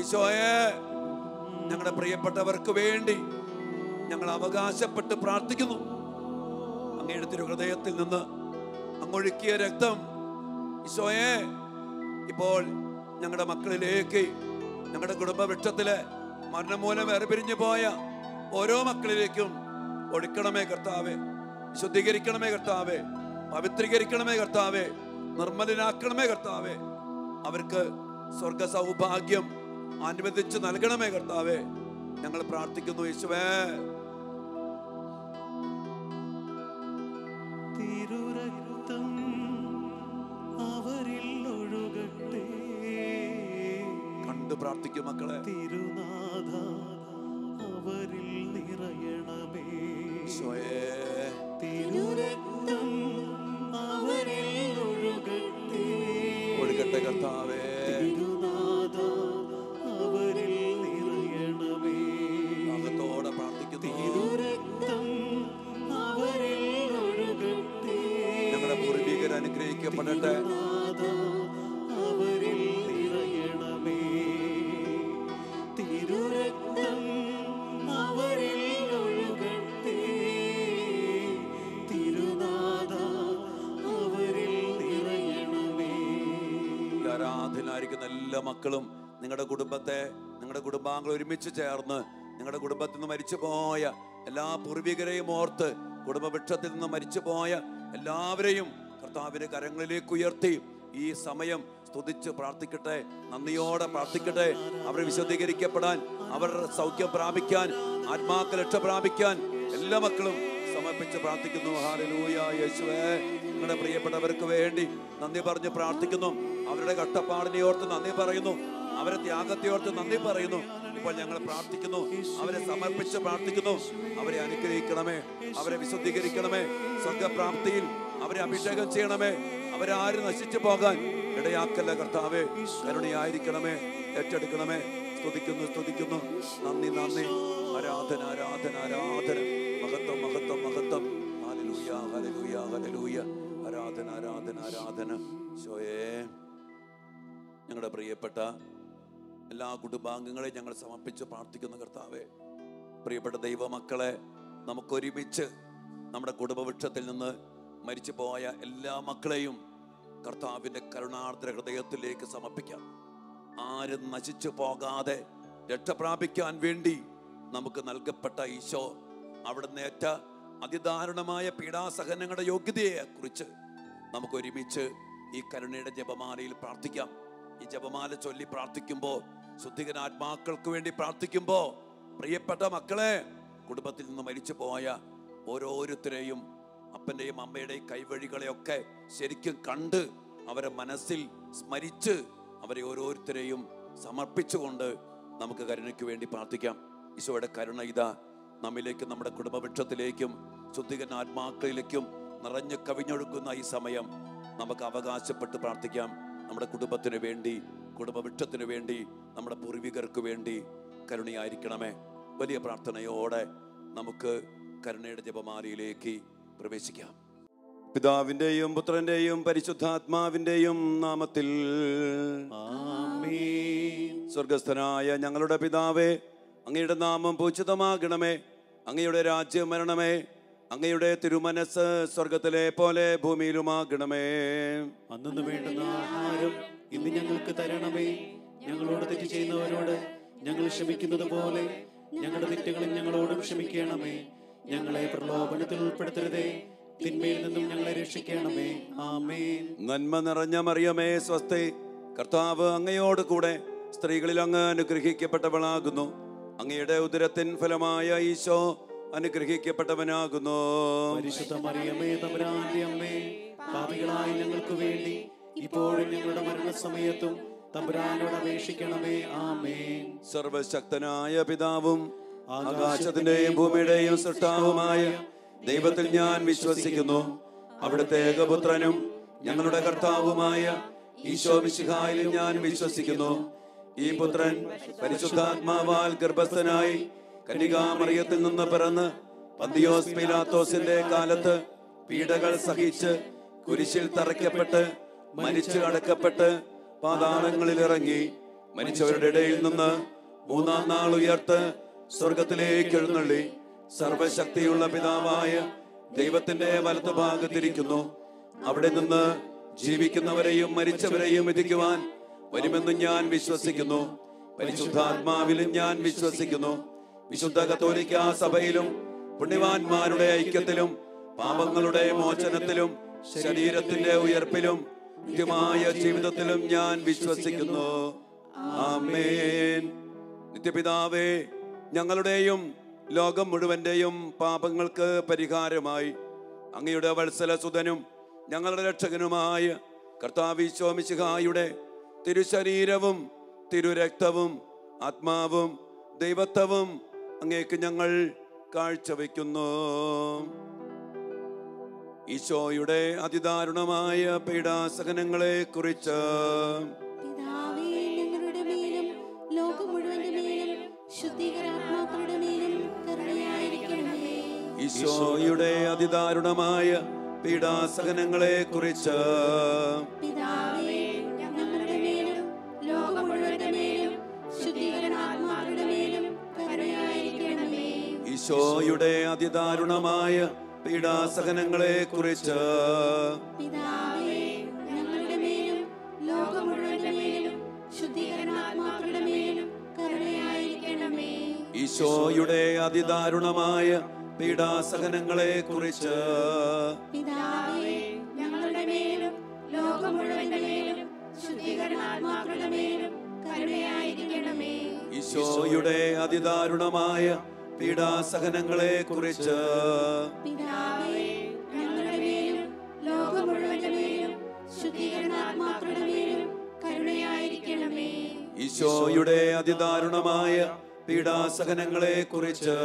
ഈശോയെ, ഞങ്ങളുടെ പ്രിയപ്പെട്ടവർക്ക് വേണ്ടി ഞങ്ങൾ അവകാശപ്പെട്ട് പ്രാർത്ഥിക്കുന്നു. അങ്ങയുടെ തിരുഹൃദയത്തിൽ നിന്ന് അങ്ങൊഴുക്കിയ രക്തം ഈശോയെ ഇപ്പോൾ ഞങ്ങളുടെ മക്കളിലേക്ക്, ഞങ്ങളുടെ കുടുംബവൃക്ഷത്തിലെ മരണം മൂലം വേർപിരിഞ്ഞു പോയ ഓരോ മക്കളിലേക്കും ഒഴുക്കണമേ കർത്താവേ. ശുദ്ധീകരിക്കണമേ കർത്താവേ, പവിത്രീകരിക്കണമേ കർത്താവേ, നിർമ്മലനാക്കണമേ കർത്താവേ. അവർക്ക് സ്വർഗ സൗഭാഗ്യം അനുവദിച്ച് നൽകണമേ കർത്താവേ. ഞങ്ങൾ പ്രാർത്ഥിക്കുന്നു യേശുവേ. തിരുരക്തം അവരിൽ ഒഴുകട്ടെ. കണ്ടു പ്രാർത്ഥിക്കും മക്കളെ. തിരുനാഥ അവരിൽ നിറയണമേ. ഈശോയേ, തിരുരക്തം അവരിൽ ഒഴുകട്ടെ. ഒഴുകട്ടെ കർത്താവേ. തിരുനാഥ അവരിൽ നിറയണമേ. ഭാഗത്തോടെ പ്രാർത്ഥിക്കുന്നു. തിരുരക്തം അവരിൽ ഒഴുകട്ടെ. ഞങ്ങളുടെ പൂർവികർ അനുഗ്രഹിക്കപ്പെടട്ടെ. തിരുനാഥ അവരിൽ നിറയണമേ. തിരുരക്തം അവരിൽ ഒഴുകട്ടെ. തിരുനാഥ അവരിൽ നിറയണമേ. ഈ ആരാധനായിരിക്കുന്ന എല്ലാ മക്കളും നിങ്ങളുടെ കുടുംബത്തെ, നിങ്ങളുടെ കുടുംബാംഗങ്ങൾ ഒരുമിച്ച് ചേർന്ന് നിങ്ങളുടെ കുടുംബത്തിൽ നിന്ന് മരിച്ചുപോയ എല്ലാ പൂർവികരെയും ഓർത്ത്, കുടുംബവൃക്ഷത്തിൽ നിന്ന് മരിച്ചുപോയ എല്ലാവരെയും കർത്താവിന്റെ കരങ്ങളിലേക്ക് ഉയർത്തി ഈ സമയം സ്തുതിച്ച് പ്രാർത്ഥിക്കട്ടെ, നന്ദിയോടെ പ്രാർത്ഥിക്കട്ടെ. അവരെ വിശദീകരിക്കപ്പെടാൻ, അവരുടെ സൗഖ്യം പ്രാപിക്കാൻ, ആത്മാക്കൾ രക്ഷ പ്രാപിക്കാൻ എല്ലാ മക്കളും സമർപ്പിച്ച് പ്രാർത്ഥിക്കുന്നു. ഹല്ലേലൂയ. യേശുവേ, നിങ്ങളുടെ പ്രിയപ്പെട്ടവർക്ക് വേണ്ടി നന്ദി പറഞ്ഞ് പ്രാർത്ഥിക്കുന്നു. അവരുടെ കഷ്ടപ്പാടിനെ ഓർത്ത് നന്ദി പറയുന്നു. അവരെ ത്യാഗത്തെ ഓർത്ത് നന്ദി പറയുന്നു. ഇപ്പോൾ ഞങ്ങൾ പ്രാർത്ഥിക്കുന്നു, അവരെ സമർപ്പിച്ച് പ്രാർത്ഥിക്കുന്നു. അവരെ അനുഗ്രഹിക്കണമേ, അവരെ വിശുദ്ധീകരിക്കണമേ, സ്വർഗപ്രാപ്തിയിൽ അവരെ അഭിഷേകം ചെയ്യണമേ. അവരെ ആരും നശിച്ചു പോകാൻ ഇടയാക്കല്ല കർത്താവേ. കരുണയായിരിക്കണമേ, ഏറ്റെടുക്കണമേ. സ്തുതിക്കുന്നു, സ്തുതിക്കുന്നു. നന്ദി, നന്ദി. ആരാധന, ആരാധന, ആരാധന. മഹത്വം, മഹത്വം, മഹത്വം. Hallelujah, hallelujah, hallelujah. ആരാധന, ആരാധന, ആരാധന. ഈശോയേ, ഞങ്ങളുടെ പ്രിയപ്പെട്ട എല്ലാ കുടുംബാംഗങ്ങളെയും ഞങ്ങൾ സമർപ്പിച്ച് പ്രാർത്ഥിക്കുന്ന കർത്താവേ. പ്രിയപ്പെട്ട ദൈവമക്കളെ, നമുക്കൊരുമിച്ച് നമ്മുടെ കുടുംബവൃക്ഷത്തിൽ നിന്ന് മരിച്ചു പോയ എല്ലാ മക്കളെയും കർത്താവിൻ്റെ കരുണാർദ്ര ഹൃദയത്തിലേക്ക് സമർപ്പിക്കാം. ആരും നശിച്ചു പോകാതെ രക്ഷപ്രാപിക്കാൻ വേണ്ടി നമുക്ക് നൽകപ്പെട്ട ഈശോ അവിടുന്ന് ഏറ്റ അതിദാരുണമായ പീഡാസഹനങ്ങളുടെ യോഗ്യതയെ കുറിച്ച് നമുക്ക് ഒരുമിച്ച് ഈ കരുണയുടെ ജപമാലയിൽ പ്രാർത്ഥിക്കാം. ഈ ജപമാല ചൊല്ലി പ്രാർത്ഥിക്കുമ്പോൾ, ശുദ്ധികനാത്മാക്കൾക്ക് വേണ്ടി പ്രാർത്ഥിക്കുമ്പോൾ, പ്രിയപ്പെട്ട മക്കളെ, കുടുംബത്തിൽ നിന്ന് മരിച്ചു പോയ ഓരോരുത്തരെയും, അപ്പൻ്റെയും അമ്മയുടെയും കൈവഴികളെയൊക്കെ ശരിക്കും കണ്ട് അവരെ മനസ്സിൽ സ്മരിച്ച് അവരെ ഓരോരുത്തരെയും സമർപ്പിച്ചുകൊണ്ട് നമുക്ക് കരുണയ്ക്ക് വേണ്ടി പ്രാർത്ഥിക്കാം. ഈശോയുടെ കരുണ ഇതാ നമ്മിലേക്കും നമ്മുടെ കുടുംബവൃക്ഷത്തിലേക്കും ശുദ്ധികനാത്മാക്കളിലേക്കും നിറഞ്ഞു കവിഞ്ഞൊഴുക്കുന്ന ഈ സമയം നമുക്ക് അവകാശപ്പെട്ട് പ്രാർത്ഥിക്കാം. നമ്മുടെ കുടുംബത്തിന് വേണ്ടി, കുടുംബവൃക്ഷത്തിന് വേണ്ടി, നമ്മുടെ പൂർവികർക്ക് വേണ്ടി കരുണയായിരിക്കണമേ. വലിയ പ്രാർത്ഥനയോടെ നമുക്ക് കരുണയുടെ ജപമാലയിലേക്ക് പ്രവേശിക്കാം. പിതാവിൻ്റെയും പുത്രൻ്റെയും പരിശുദ്ധാത്മാവിൻ്റെയും നാമത്തിൽ ആമേൻ. സ്വർഗസ്ഥനായ ഞങ്ങളുടെ പിതാവേ, അങ്ങയുടെ നാമം പൂജിതമാകണമേ. അങ്ങയുടെ രാജ്യം വരണമേ. അങ്ങയുടെ തിരുമനസ് സ്വർഗത്തിലെ പോലെ ഭൂമിയിലുമാകണമേ. അന്നു വേണ്ടുന്ന ആഹാരം ഇന്ന് ഞങ്ങൾക്ക് തരണമേ. ഞങ്ങളോട് തെറ്റ് ചെയ്യുന്നവരോട് ഞങ്ങൾ ക്ഷമിക്കുന്നത് പോലെ ഞങ്ങളുടെ തെറ്റുകളും ഞങ്ങളോടും ക്ഷമിക്കണമേ. ഞങ്ങളെ പ്രലോഭനത്തിൽ ഉൾപ്പെടുത്തരുതേ, തിന്മയിൽ നിന്നും ഞങ്ങളെ രക്ഷിക്കണമേ. ആമേൻ. നന്മ നിറഞ്ഞ മറിയമേ സ്വസ്തി, കർത്താവ് അങ്ങയോട് കൂടെ സ്ത്രീകളിൽ അങ്ങ് അനുഗ്രഹിക്കപ്പെട്ടവളാകുന്നു. അങ്ങയുടെ ഉദരത്തിൻ ഫലമായ ഈശോ അനുഗ്രഹിക്കപ്പെട്ടവനാകുന്നു. പരിശുദ്ധ മറിയമേ തമ്പുരാന്റെ അമ്മേ, പാപികളായ ഞങ്ങൾക്ക് വേണ്ടി ഇപ്പോഴും ഞങ്ങളുടെ മരണസമയത്തും തമ്പുരാനോട് അപേക്ഷിക്കണമേ. ആമേൻ. സർവശക്തനായ പിതാവും ആകാശത്തിന്റെയും ഭൂമിയുടെയും സൃഷ്ടാവുമായ ദൈവത്തിൽ ഞാൻ വിശ്വസിക്കുന്നു. അവിടുത്തെ ഏകപുത്രനും ഞങ്ങളുടെ കർത്താവുമായ ഈശോ മിശിഹായിലും ഞാൻ വിശ്വസിക്കുന്നു. ഈ പുത്രൻ പരിശുദ്ധാത്മാവാൽ ഗർഭസ്ഥനായി കന്യകാമറിയത്തിൽ നിന്ന് പിറന്ന് പന്തിയോസ് പീലാത്തോസിന്റെ കാലത്ത് പീഡകൾ സഹിച്ച് കുരിശിൽ തറയ്ക്കപ്പെട്ട് മരിച്ചു അടക്കപ്പെട്ട് പാതാളങ്ങളിൽ ഇറങ്ങി മരിച്ചവരുടെ ഇടയിൽ നിന്ന് മൂന്നാം നാൾ ഉയർത്ത് സ്വർഗത്തിലേക്ക് എഴുന്നള്ളി സർവശക്തിയുള്ള പിതാവായ ദൈവത്തിന്റെ വലത്ത് ഭാഗത്തിരിക്കുന്നു. അവിടെ നിന്ന് ജീവിക്കുന്നവരെയും മരിച്ചവരെയും വിധിക്കുവാൻ വരുമെന്ന് ഞാൻ വിശ്വസിക്കുന്നു. പരിശുദ്ധാത്മാവിലും ഞാൻ വിശ്വസിക്കുന്നു. വിശുദ്ധ കത്തോലിക്കാ സഭയിലും പുണ്യവാന്മാരുടെ ഐക്യത്തിലും പാപങ്ങളുടെ മോചനത്തിലും ശരീരത്തിന്റെ ഉയർപ്പിലും നിത്യമായ ജീവിതത്തിലും ഞാൻ വിശ്വസിക്കുന്നു. ആമേൻ. നിത്യപിതാവേ, ഞങ്ങളുടെയും ലോകം മുഴുവന്റെയും പാപങ്ങൾക്ക് പരിഹാരമായി അങ്ങയുടെ വത്സലസുതനും ഞങ്ങളുടെ രക്ഷകനുമായ കർത്താവ് ഈശോ മിശിഹായുടെ തിരുശരീരവും തിരുരക്തവും ആത്മാവും ദൈവത്വവും അങ്ങേക്ക് ഞങ്ങൾ കാഴ്ചവെക്കുന്നു. ഈശോയുടെ അതിദാരുണമായ പീഡാസഹനങ്ങളെ കുറിച്ച് ഈശോയുടെ അതിദാരുണമായ പീഡാസഹനങ്ങളെ കുറിച്ച് ഈശോയുടെ അതിദാരുണമായ പീഡാസഹനങ്ങളെ കുറിച്ച് ഈശോയുടെ അതിദാരുണമായ പീഡാസഹനങ്ങളെ കുറിച്ച് ഈശോയുടെ അതിദാരുണമായ പീഡാസഹനങ്ങളെ കുറിച്ച് ഈശോയുടെ അതിദാരുണമായ പീഡാസഹനങ്ങളെ കുറിച്ച്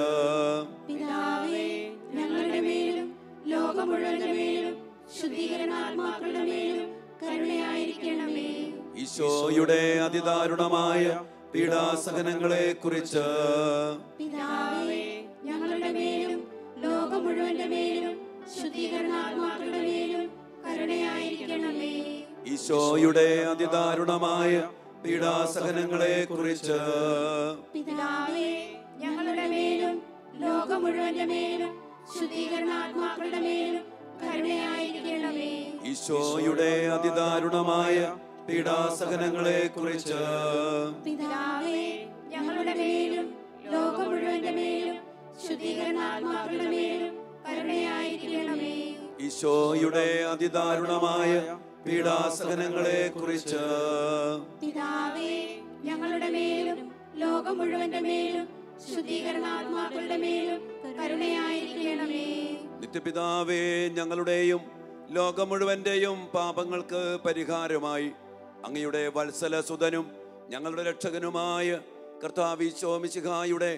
ഈശോയുടെ അതിദാരുണമായ പീഡാസഹനങ്ങളെ കുറിച്ച് ഈശോയുടെ അതിദാരുണമായ പീഡാസഹനങ്ങളെ കുറിച്ച് ഈശോയുടെ അതിദാരുണമായ പീഡാസഹനങ്ങളെ കുറിച്ച് ഈശോയുടെ അതിദാരുണമായ പീഡാസഹനങ്ങളെ കുറിച്ച് ഞങ്ങളുടെ മേലും ലോകം മുഴുവന്റെ മേലും ശുദ്ധീകരണാത്മാക്കളുടെ മേലും കരുണയായിരിക്കണമേ. നിത്യപിതാവേ, ഞങ്ങളുടെയും ലോകം മുഴുവന്റെയും പാപങ്ങൾക്ക് പരിഹാരമായി അങ്ങയുടെ വത്സലസുതനും ഞങ്ങളുടെ രക്ഷകനുമായ കർത്താവ് ഈശോ മിശിഹായുടെ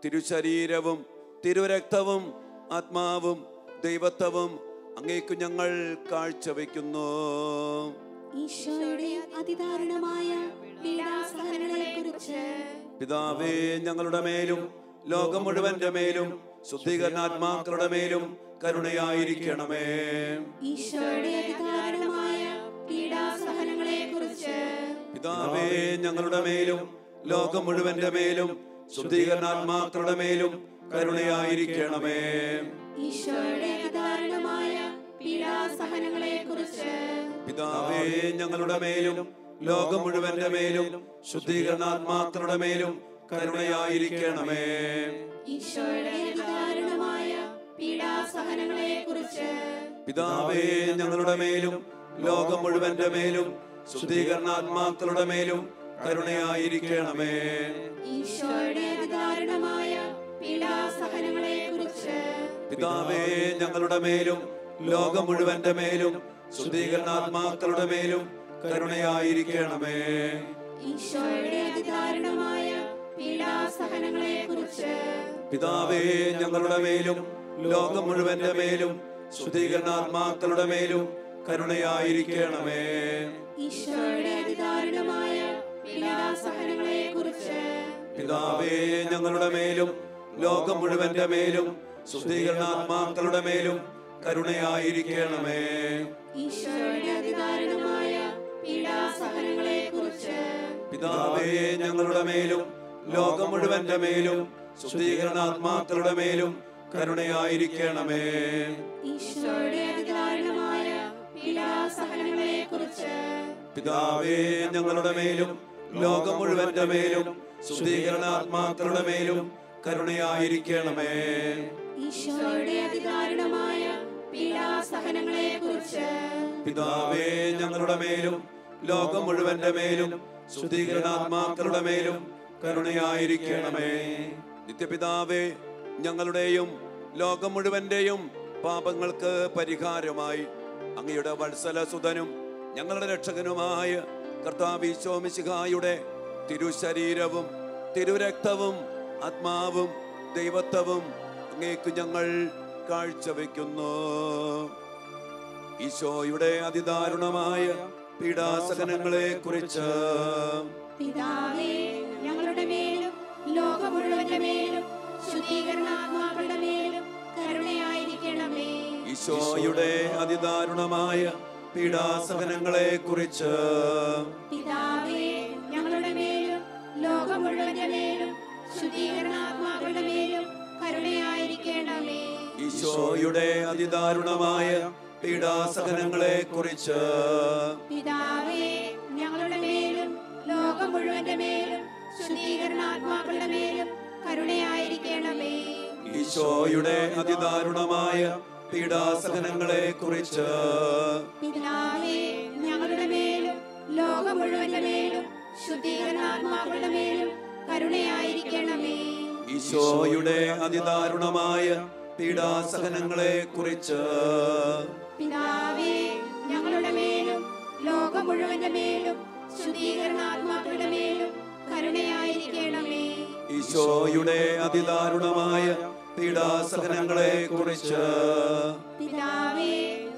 തിരുശരീരവും തിരുരക്തവും ആത്മാവും ദൈവത്വവും അങ്ങേക്കു ഞങ്ങൾ കാഴ്ചവെക്കുന്നു. ഈശോയുടെ അതിദാരുണമായ പീഡാസഹനങ്ങളെക്കുറിച്ച് പിതാവേ, ഞങ്ങളുടെ മേലും ലോകം മുഴുവന്റെ മേലും ശുദ്ധീകരണാത്മാക്കളുടെ മേലും കരുണയായിരിക്കണമേ. ഈശോയുടെ അതിദാരുണമായ പീഡാസഹനങ്ങളെക്കുറിച്ച് പിതാവേ, ഞങ്ങളുടെ മേലും ലോകം മുഴുവന്റെ മേലും ശുദ്ധീകരണാത്മാക്കളുടെ മേലും കരുണയായിരിക്കണമേ. ഈശോയുടെ അതിദാരുണമായ പീഡാസഹനങ്ങളെക്കുറിച്ച് പിതാവേ, ഞങ്ങളുടെ മേലും ലോകം മുഴുവന്റെ മേലും ശുദ്ധീകരണാത്മാക്കളുടെ മേലും കരുണയായിരിക്കണമേ. ഈശോയുടെ അതിദാരുണമായ പീഡാസഹനങ്ങളെക്കുറിച്ച് പിതാവേ, ഞങ്ങളുടെ മേലും ലോകം മുഴുവന്റെ മേലും ശുദ്ധീകരണാത്മാക്കളുടെ മേലും കരുണയായിരിക്കണമേ. ഈശോയുടെ അതിദാരുണമായ പീഡാസഹനങ്ങളെക്കുറിച്ച് പിതാവേ, ഞങ്ങളുടെ മേലും ലോകം മുഴുവന്റെ മേലും ശുദ്ധീകരണാത്മാക്കളുടെ മേലും കരുണയായിരിക്കണമേ. ഈശോയുടെ അതിദാരുണമായ പീഡാസഹനങ്ങളെക്കുറിച്ച് പിതാവേ, ഞങ്ങളുടെ മേലും ലോകം മുഴുവന്റെ മേലും ശുദ്ധീകരണാത്മാക്കളുടെ മേലും കരുണയായിരിക്കണമേ. ഈശോയുടെ അതിദാരുണമായ പീഡാസഹനങ്ങളെക്കുറിച്ച് പിതാവേ, ഞങ്ങളുടെ മേലും ലോകം മുഴുവന്റെ മേലും ശുദ്ധീകരണാത്മാക്കളുടെ മേലും കരുണയായിരിക്കണമേ. ഈശോയുടെ അതിദാരുണമായ പീഡാസഹനങ്ങളെക്കുറിച്ച് പിതാവേ ഞങ്ങളുടെ മേലും ലോകം മുഴുവന്റെ മേലും ശുദ്ധീകരണാത്മാക്കളുടെ മേലും കരുണയായിരിക്കണമേ. ഈശോയുടെ അതിദാരുണമായ പീഡാസഹനങ്ങളെക്കുറിച്ച് പിതാവേ ഞങ്ങളുടെ മേലും ലോകം മുഴുവന്റെ മേലും ശുദ്ധീകരണാത്മാക്കളുടെ മേലും കരുണയായിരിക്കണമേ. ഈശോയുടെ അതിദാരുണമായ പീഡാസഹനങ്ങളെക്കുറിച്ച് പിതാവേ ഞങ്ങളുടെ മേലും ലോകം മുഴുവന്റെ മേലും ശുദ്ധീകരണാത്മാക്കളുടെ മേലും കരുണയായിരിക്കണമേ. നിത്യപിതാവേ ഞങ്ങളുടെയും ലോകം മുഴുവന്റെയും പാപങ്ങൾക്ക് പരിഹാരമായി അങ്ങയുടെ വത്സലസുതനും ഞങ്ങളുടെ രക്ഷകനുമായ കർത്താവ് ഈശോ മിശിഹായുടെ തിരുശരീരവും തിരുരക്തവും ആത്മാവും ദൈവത്വവും അങ്ങേക്ക് ഞങ്ങൾ കാഴ്ചവെക്കുന്നു. ഈശോയുടെ അതിദാരുണമായ പീഡാസഹനങ്ങളെ കുറിച്ച് പിതാവേ ഞങ്ങളുടെ മേലും ലോകം മുഴുവന്റെ മേലും ശുദ്ധീകരണാത്മാക്കളുടെ മേലും കരുണയായിരിക്കണമേ. ഈശോയുടെ അതിദാരുണമായ പീഡാസഹനങ്ങളെ കുറിച്ച് പിതാവേ ഞങ്ങളുടെ മേലും ലോകം മുഴുവന്റെ മേലും ശുദ്ധീകരണാത്മാക്കളുടെ മേലും കരുണയായിരിക്കണമേ. ഈശോയുടെ അതിദാരുണമായ പീഡാസഹനങ്ങളെ കുറിച്ച് പിതാവേ ഞങ്ങളുടെ മേലും ലോകം മുഴുവന്റെ മേലും ശുദ്ധീകരണാത്മാക്കളുടെ മേലും കരുണയായിരിക്കണമേ. ഈശോയുടെ അതിദാരുണമായ പീഡാസഹനങ്ങളെ കുറിച്ച് പിതാവേ ഞങ്ങളുടെ മേലും ലോകം മുഴുവന്റെ മേലും ശുദ്ധീകരണാത്മാക്കളുടെ മേലും കരുണയായിരിക്കണമേ. ഈശോയുടെ അതിദാരുണമായ പീഡാസഹനങ്ങളെ കുറിച്ച് പിതാവേ ഞങ്ങളുടെ മേലും ലോകം മുഴുവന്റെ മേലും ശുദ്ധീകരണാത്മാക്കളുടെ മേലും കരുണയായിരിക്കണമേ. ഈശോയുടെ അതിദാരുണമായ പീഡാസഹനങ്ങളെ കുറിച്ച് പിതാവേ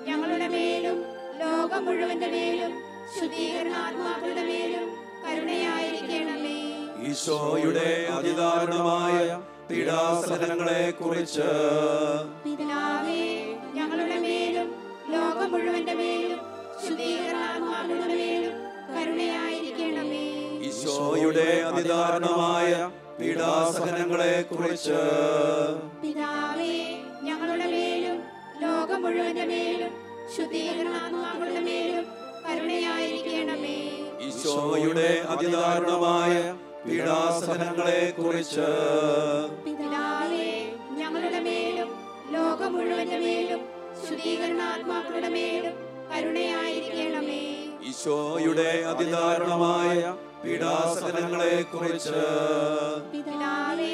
ഞങ്ങളുടെ മേലും ലോകം മുഴുവന്റെ മേലും ശുദ്ധീകരണാത്മാക്കളുടെ മേലും കരുണയായിരിക്കണമേ. ഈശോയുടെ അതിദാരുണമായ പീഡാസഹനങ്ങളെ കുറിച്ച് പിതാവേ ഞങ്ങളുടെ മേലും ലോകം മുഴുവന്റെ മേലും ശുദ്ധീകരണാത്മാക്കളുടെ മേലും കരുണയായിരിക്കണമേ. ഈശോയുടെ അതിദാരുണമായ പീഡാസഹനങ്ങളെ കുറിച്ച് പിതാവേ ഞങ്ങളുടെ മേലും ലോകം മുഴുവന്റെ മേലും ശുദ്ധീകരണാത്മാക്കളുടെ മേലും കരുണയായിരിക്കണമേ. ഈശോയുടെ അതിദാരുണമായ പീഡാസഹനങ്ങളെ കുറിച്ച് പിതാവേ ഞങ്ങളുടെ മേലും ലോകം മുഴുവന്റെ മേലും ശുദ്ധീകരണാത്മാക്കളുടെ മേലും കരുണയായിരിക്കണമേ. ഈശോയുടെ അതിദാരുണമായ പീഡാസഹനങ്ങളെ കുറിച്ച് പിതാവേ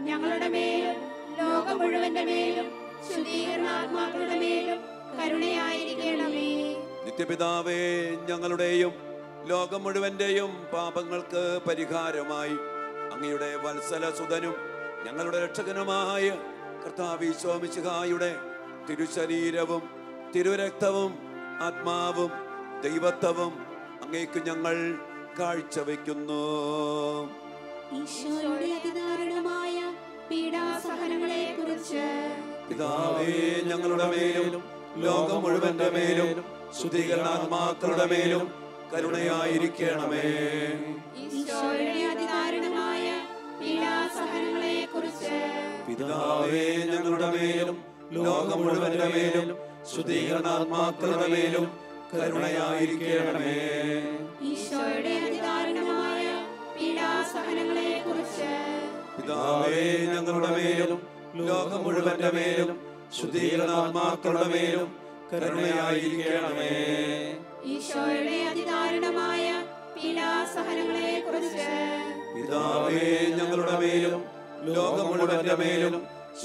ഞങ്ങളുടെ മേലും ലോകം മുഴുവന്റെ മേലും ശുദ്ധീകരണാത്മാക്കളുടെ മേലും കരുണയായിരിക്കണമേ. നിത്യപിതാവേ ഞങ്ങളുടെയും ലോകം മുഴുവന്റെയും പാപങ്ങൾക്ക് പരിഹാരമായി അങ്ങയുടെ വത്സലസുതനും ഞങ്ങളുടെ രക്ഷകനുമായ കർത്താവ് ഈശോ മിശിഹായുടെ തിരുശരീരവും തിരുരക്തവും ആത്മാവും ദൈവത്വവും അങ്ങേക്ക് ഞങ്ങൾ കാഴ്ചവെക്കുന്നു. ഈശോയുടെ അതിദാരുണമായ പീഡാസഹനങ്ങളെക്കുറിച്ച് പിതാവേ ഞങ്ങളുടെ മേലും ലോകം മുഴുവന്റെ മേലും ശുദ്ധീകരണാത്മാക്കളുടെ മേലും കരുണയായിരിക്കണമേ. ഈശോയുടെ അതിദാരുണമായ പീഡാസഹനങ്ങളെക്കുറിച്ച് പിതാവേ ഞങ്ങളുടെ മേലും ലോകം മുഴുവന്റെ മേലും ശുദ്ധീകരണാത്മാക്കളുടെ മേലും കരുണയായിരിക്കണമേ. ഈശോയുടെ അതിദാരുണമായ പീഡാസഹനങ്ങളെക്കുറിച്ച് പിതാവേ ഞങ്ങളുടെ മേലും ലോകം മുഴുവന്റെ മേലും ശുദ്ധീകരണാത്മാക്കളുടെ മേലും കരുണയായിരിക്കണമേ. ഈശോയുടെ അതിദാരുണമായ പീഡാസഹനങ്ങളെക്കുറിച്ച് പിതാവേ ഞങ്ങളുടെ മേലും ലോകം മുഴുവന്റെ മേലും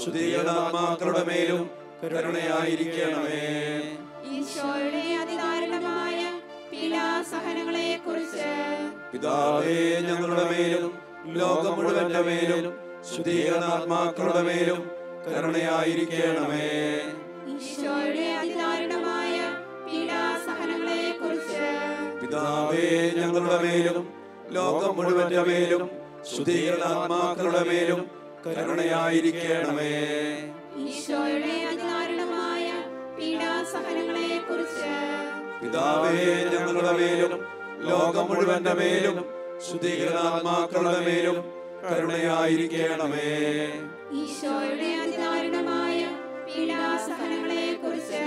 ശുദ്ധീകരണാത്മാക്കളുടെ മേലും കരുണയായിരിക്കണമേ. ഈശോയുടെ അതിദാരുണമായ പീഡാസഹനങ്ങളെക്കുറിച്ച് പിതാവേ ഞങ്ങളുടെ മേലും ലോകം മുഴുവന്റെ മേലും ശുദ്ധീകരണാത്മാക്കളുടെ മേലും കരുണയായിരിക്കണമേ. ഈശോയുടെ അതിദാരുണമായ പീഡാസഹനങ്ങളെക്കുറിച്ച് പിതാവേ ഞങ്ങളുടെ മേലും ലോകം മുഴുവന്റെ മേലും ശുദ്ധീകരണാത്മാക്കളുടെ മേലും കരുണയായിരിക്കണമേ. ഈശോയുടെ അതിദാരുണമായ പീഡാസഹനങ്ങളെക്കുറിച്ച് പിതാവേ, ഞങ്ങളുടെ മേലും ലോകം മുഴുവന്റെ മേലും ശുദ്ധീകരണാത്മാക്കളുടെ മേലും കരുണയായിരിക്കണമേ. ഈശോയുടെ അതിദാരുണമായ പീഡാസഹനങ്ങളെ കുറിച്ച്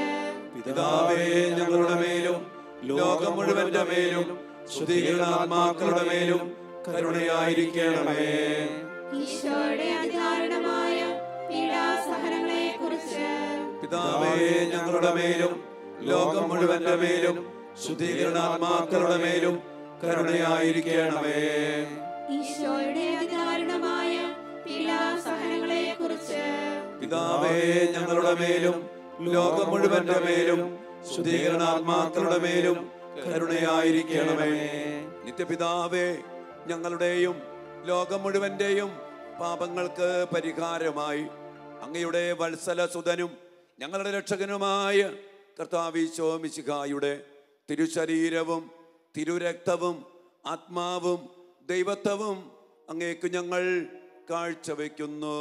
പിതാവേ, ഞങ്ങളുടെ മേലും ലോകം മുഴുവന്റെ മേലും ശുദ്ധീകരണാത്മാക്കളുടെ മേലും കരുണയായിരിക്കണമേ. ഈശോയുടെ അതിദാരുണമായ പീഡാസഹനങ്ങളെ കുറിച്ച് പിതാവേ, ഞങ്ങളുടെ മേലും ലോകം മുഴുവന്റെ മേലും ശുദ്ധീകരണാത്മാക്കളുടെ മേലും കരുണയായിരിക്കണമേ. ഈശോയുടെ അതിദാരുണമായ പീഡാസഹനങ്ങളെ കുറിച്ച് പിതാവേ, ഞങ്ങളുടെ മേലും ലോകം മുഴുവന്റെ മേലും ശുദ്ധീകരണാത്മാക്കളുടെ മേലും കരുണയായിരിക്കണമേ. നിത്യപിതാവേ, ഞങ്ങളുടെയും ലോകം മുഴുവന്റെയും പാപങ്ങൾക്ക് പരിഹാരമായി അങ്ങയുടെ വത്സലസുതനും ഞങ്ങളുടെ രക്ഷകനുമായ കർത്താവീശോ മിശിഹായുടെ തിരുശരീരവും തിരുരക്തവും ആത്മാവും ദൈവത്വവും അങ്ങേക്ക് ഞങ്ങൾ കാഴ്ചവെക്കുന്നു.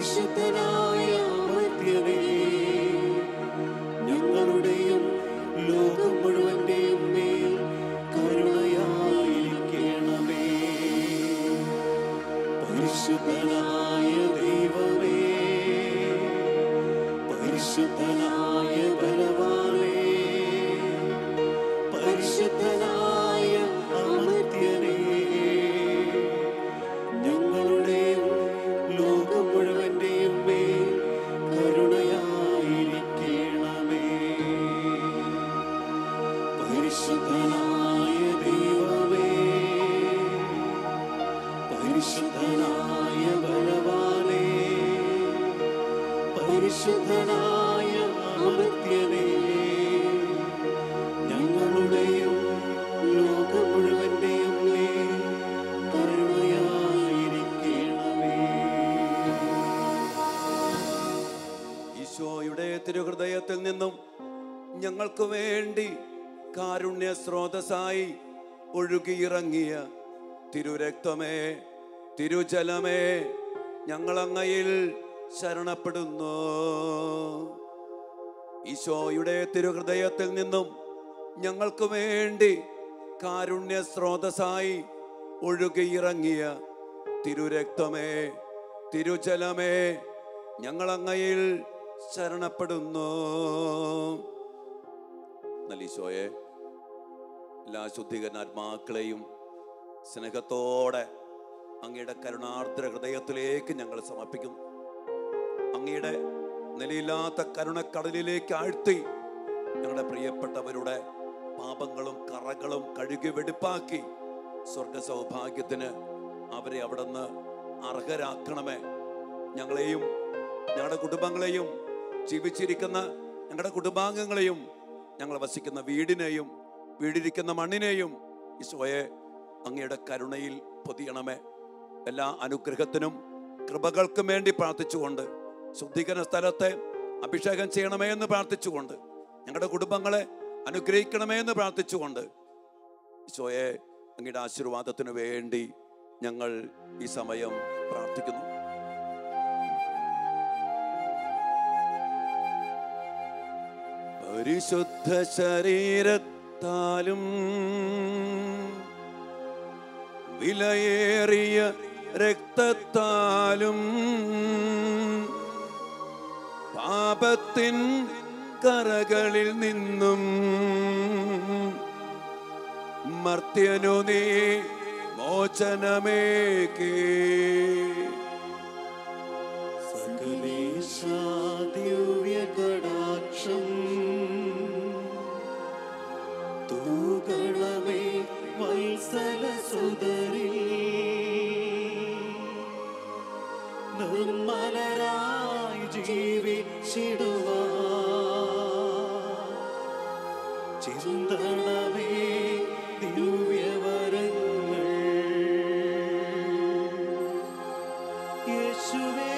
പരിശുദ്ധനായ അമർത്യനേ, ഞങ്ങളുടെയും ലോകം മുഴുവന്റെയും മേൽ കരുണയായിരിക്കണമേ. പരിശുദ്ധനായ ദൈവമേ, പരിശുദ്ധനായ ബലവാനേ, പരിശുദ്ധനായ അമർത്യനേ, ഞങ്ങളുടെയും ലോകം മുഴുവന്റെയും മേൽ കരുണയായിരിക്കണമേ. പരിശുദ്ധനായ ദൈവമേ, പരിശുദ്ധനായ ബലവാനേ, പരിശുദ്ധനായ അമർത്യനേ, ഞങ്ങളുടെയും ലോകം മുഴുവന്റെയും മേൽ കരുണയായിരിക്കണമേ. ഈശോയുടെ തിരുഹൃദയത്തിൽ നിന്നും ഞങ്ങൾക്ക് വേണ്ടി കാരുണ്യ സ്രോതസ്സായി ഒഴുകിയിറങ്ങിയ തിരുരക്തമേ, തിരുജലമേ, ഞങ്ങളങ്ങയിൽ ശരണപ്പെടുന്നു. ഈശോയുടെ തിരുഹൃദയത്തിൽ നിന്നും ഞങ്ങൾക്ക് വേണ്ടി കാരുണ്യ സ്രോതസ്സായി ഒഴുകിയിറങ്ങിയ തിരുരക്തമേ, തിരുജലമേ, ഞങ്ങളങ്ങയിൽ ശരണപ്പെടുന്നു. ഈശോയെ, എല്ലാ ശുദ്ധീകരണാത്മാക്കളെയും സ്നേഹത്തോടെ അങ്ങയുടെ കരുണാർദ്ര ഹൃദയത്തിലേക്ക് ഞങ്ങൾ സമർപ്പിക്കുന്നു. അങ്ങയുടെ നിലയില്ലാത്ത കരുണക്കടലിലേക്ക് ആഴ്ത്തി ഞങ്ങളുടെ പ്രിയപ്പെട്ടവരുടെ പാപങ്ങളും കറകളും കഴുകി വെടിപ്പാക്കി സ്വർഗ സൗഭാഗ്യത്തിന് അവരെ അവിടുന്ന് അർഹരാക്കണമേ. ഞങ്ങളെയും ഞങ്ങളുടെ കുടുംബങ്ങളെയും, ജീവിച്ചിരിക്കുന്ന ഞങ്ങളുടെ കുടുംബാംഗങ്ങളെയും, ഞങ്ങൾ വസിക്കുന്ന വീടിനെയും വീടിരിക്കുന്ന മണ്ണിനെയും ഈശോയെ അങ്ങയുടെ കരുണയിൽ പൊതിയണമേ. എല്ലാ അനുഗ്രഹത്തിനും കൃപകൾക്കും വേണ്ടി പ്രാർത്ഥിച്ചുകൊണ്ട്, ശുദ്ധീകരണ സ്ഥലത്തെ അഭിഷേകം ചെയ്യണമേ എന്ന് പ്രാർത്ഥിച്ചുകൊണ്ട്, ഞങ്ങളുടെ കുടുംബങ്ങളെ അനുഗ്രഹിക്കണമേ എന്ന് പ്രാർത്ഥിച്ചുകൊണ്ട് ഈശോയെ അങ്ങയുടെ ആശീർവാദത്തിന് വേണ്ടി ഞങ്ങൾ ഈ സമയം പ്രാർത്ഥിക്കുന്നു. പരിശുദ്ധ ശരീരത്താലും വിലയേറിയ രക്തത്താലും പാപത്തിൻ കറകളിൽ നിന്നും മർത്യനു നീ മോചനമേകി. സകലേശാ ദിവ്യ കടാക്ഷം തൂകണമേ വത്സല സുതരിൽ. നിർമ്മലരായി ജീവിച്ചിടുവാൻ ചിന്തണമേ ദിവ്യവരങ്ങൾ. യേശുവേ,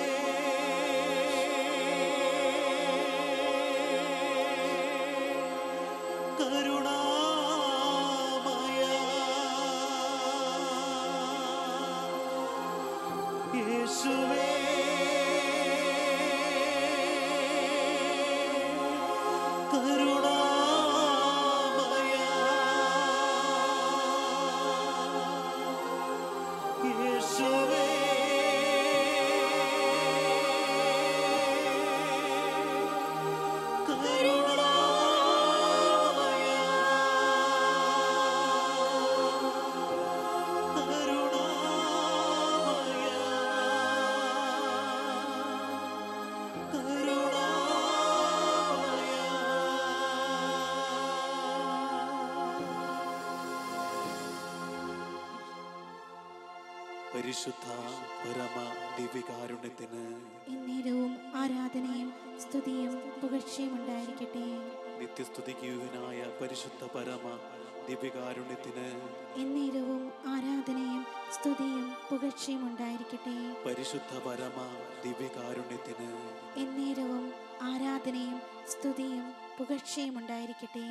കരുണാമയ, യേശുവേ, കരുണാമയ, യേശുവേ, പരിശുദ്ധ പരമ ദിവ്യകാരുണ്യത്തിന് എന്നേരവും ആരാധനയും സ്തുതിയും പുകഴ്ചയും ഉണ്ടായിരിക്കട്ടെ. നിത്യസ്തുതിക്കുവാനായ പരിശുദ്ധ പരമ ദിവ്യകാരുണ്യത്തിന് എന്നേരവും ആരാധനയും സ്തുതിയും പുകഴ്ചയും ഉണ്ടായിരിക്കട്ടെ. പരിശുദ്ധ പരമ ദിവ്യകാരുണ്യത്തിന് എന്നേരവും ആരാധനയും സ്തുതിയും പുകഴ്ചയും ഉണ്ടായിരിക്കട്ടെ.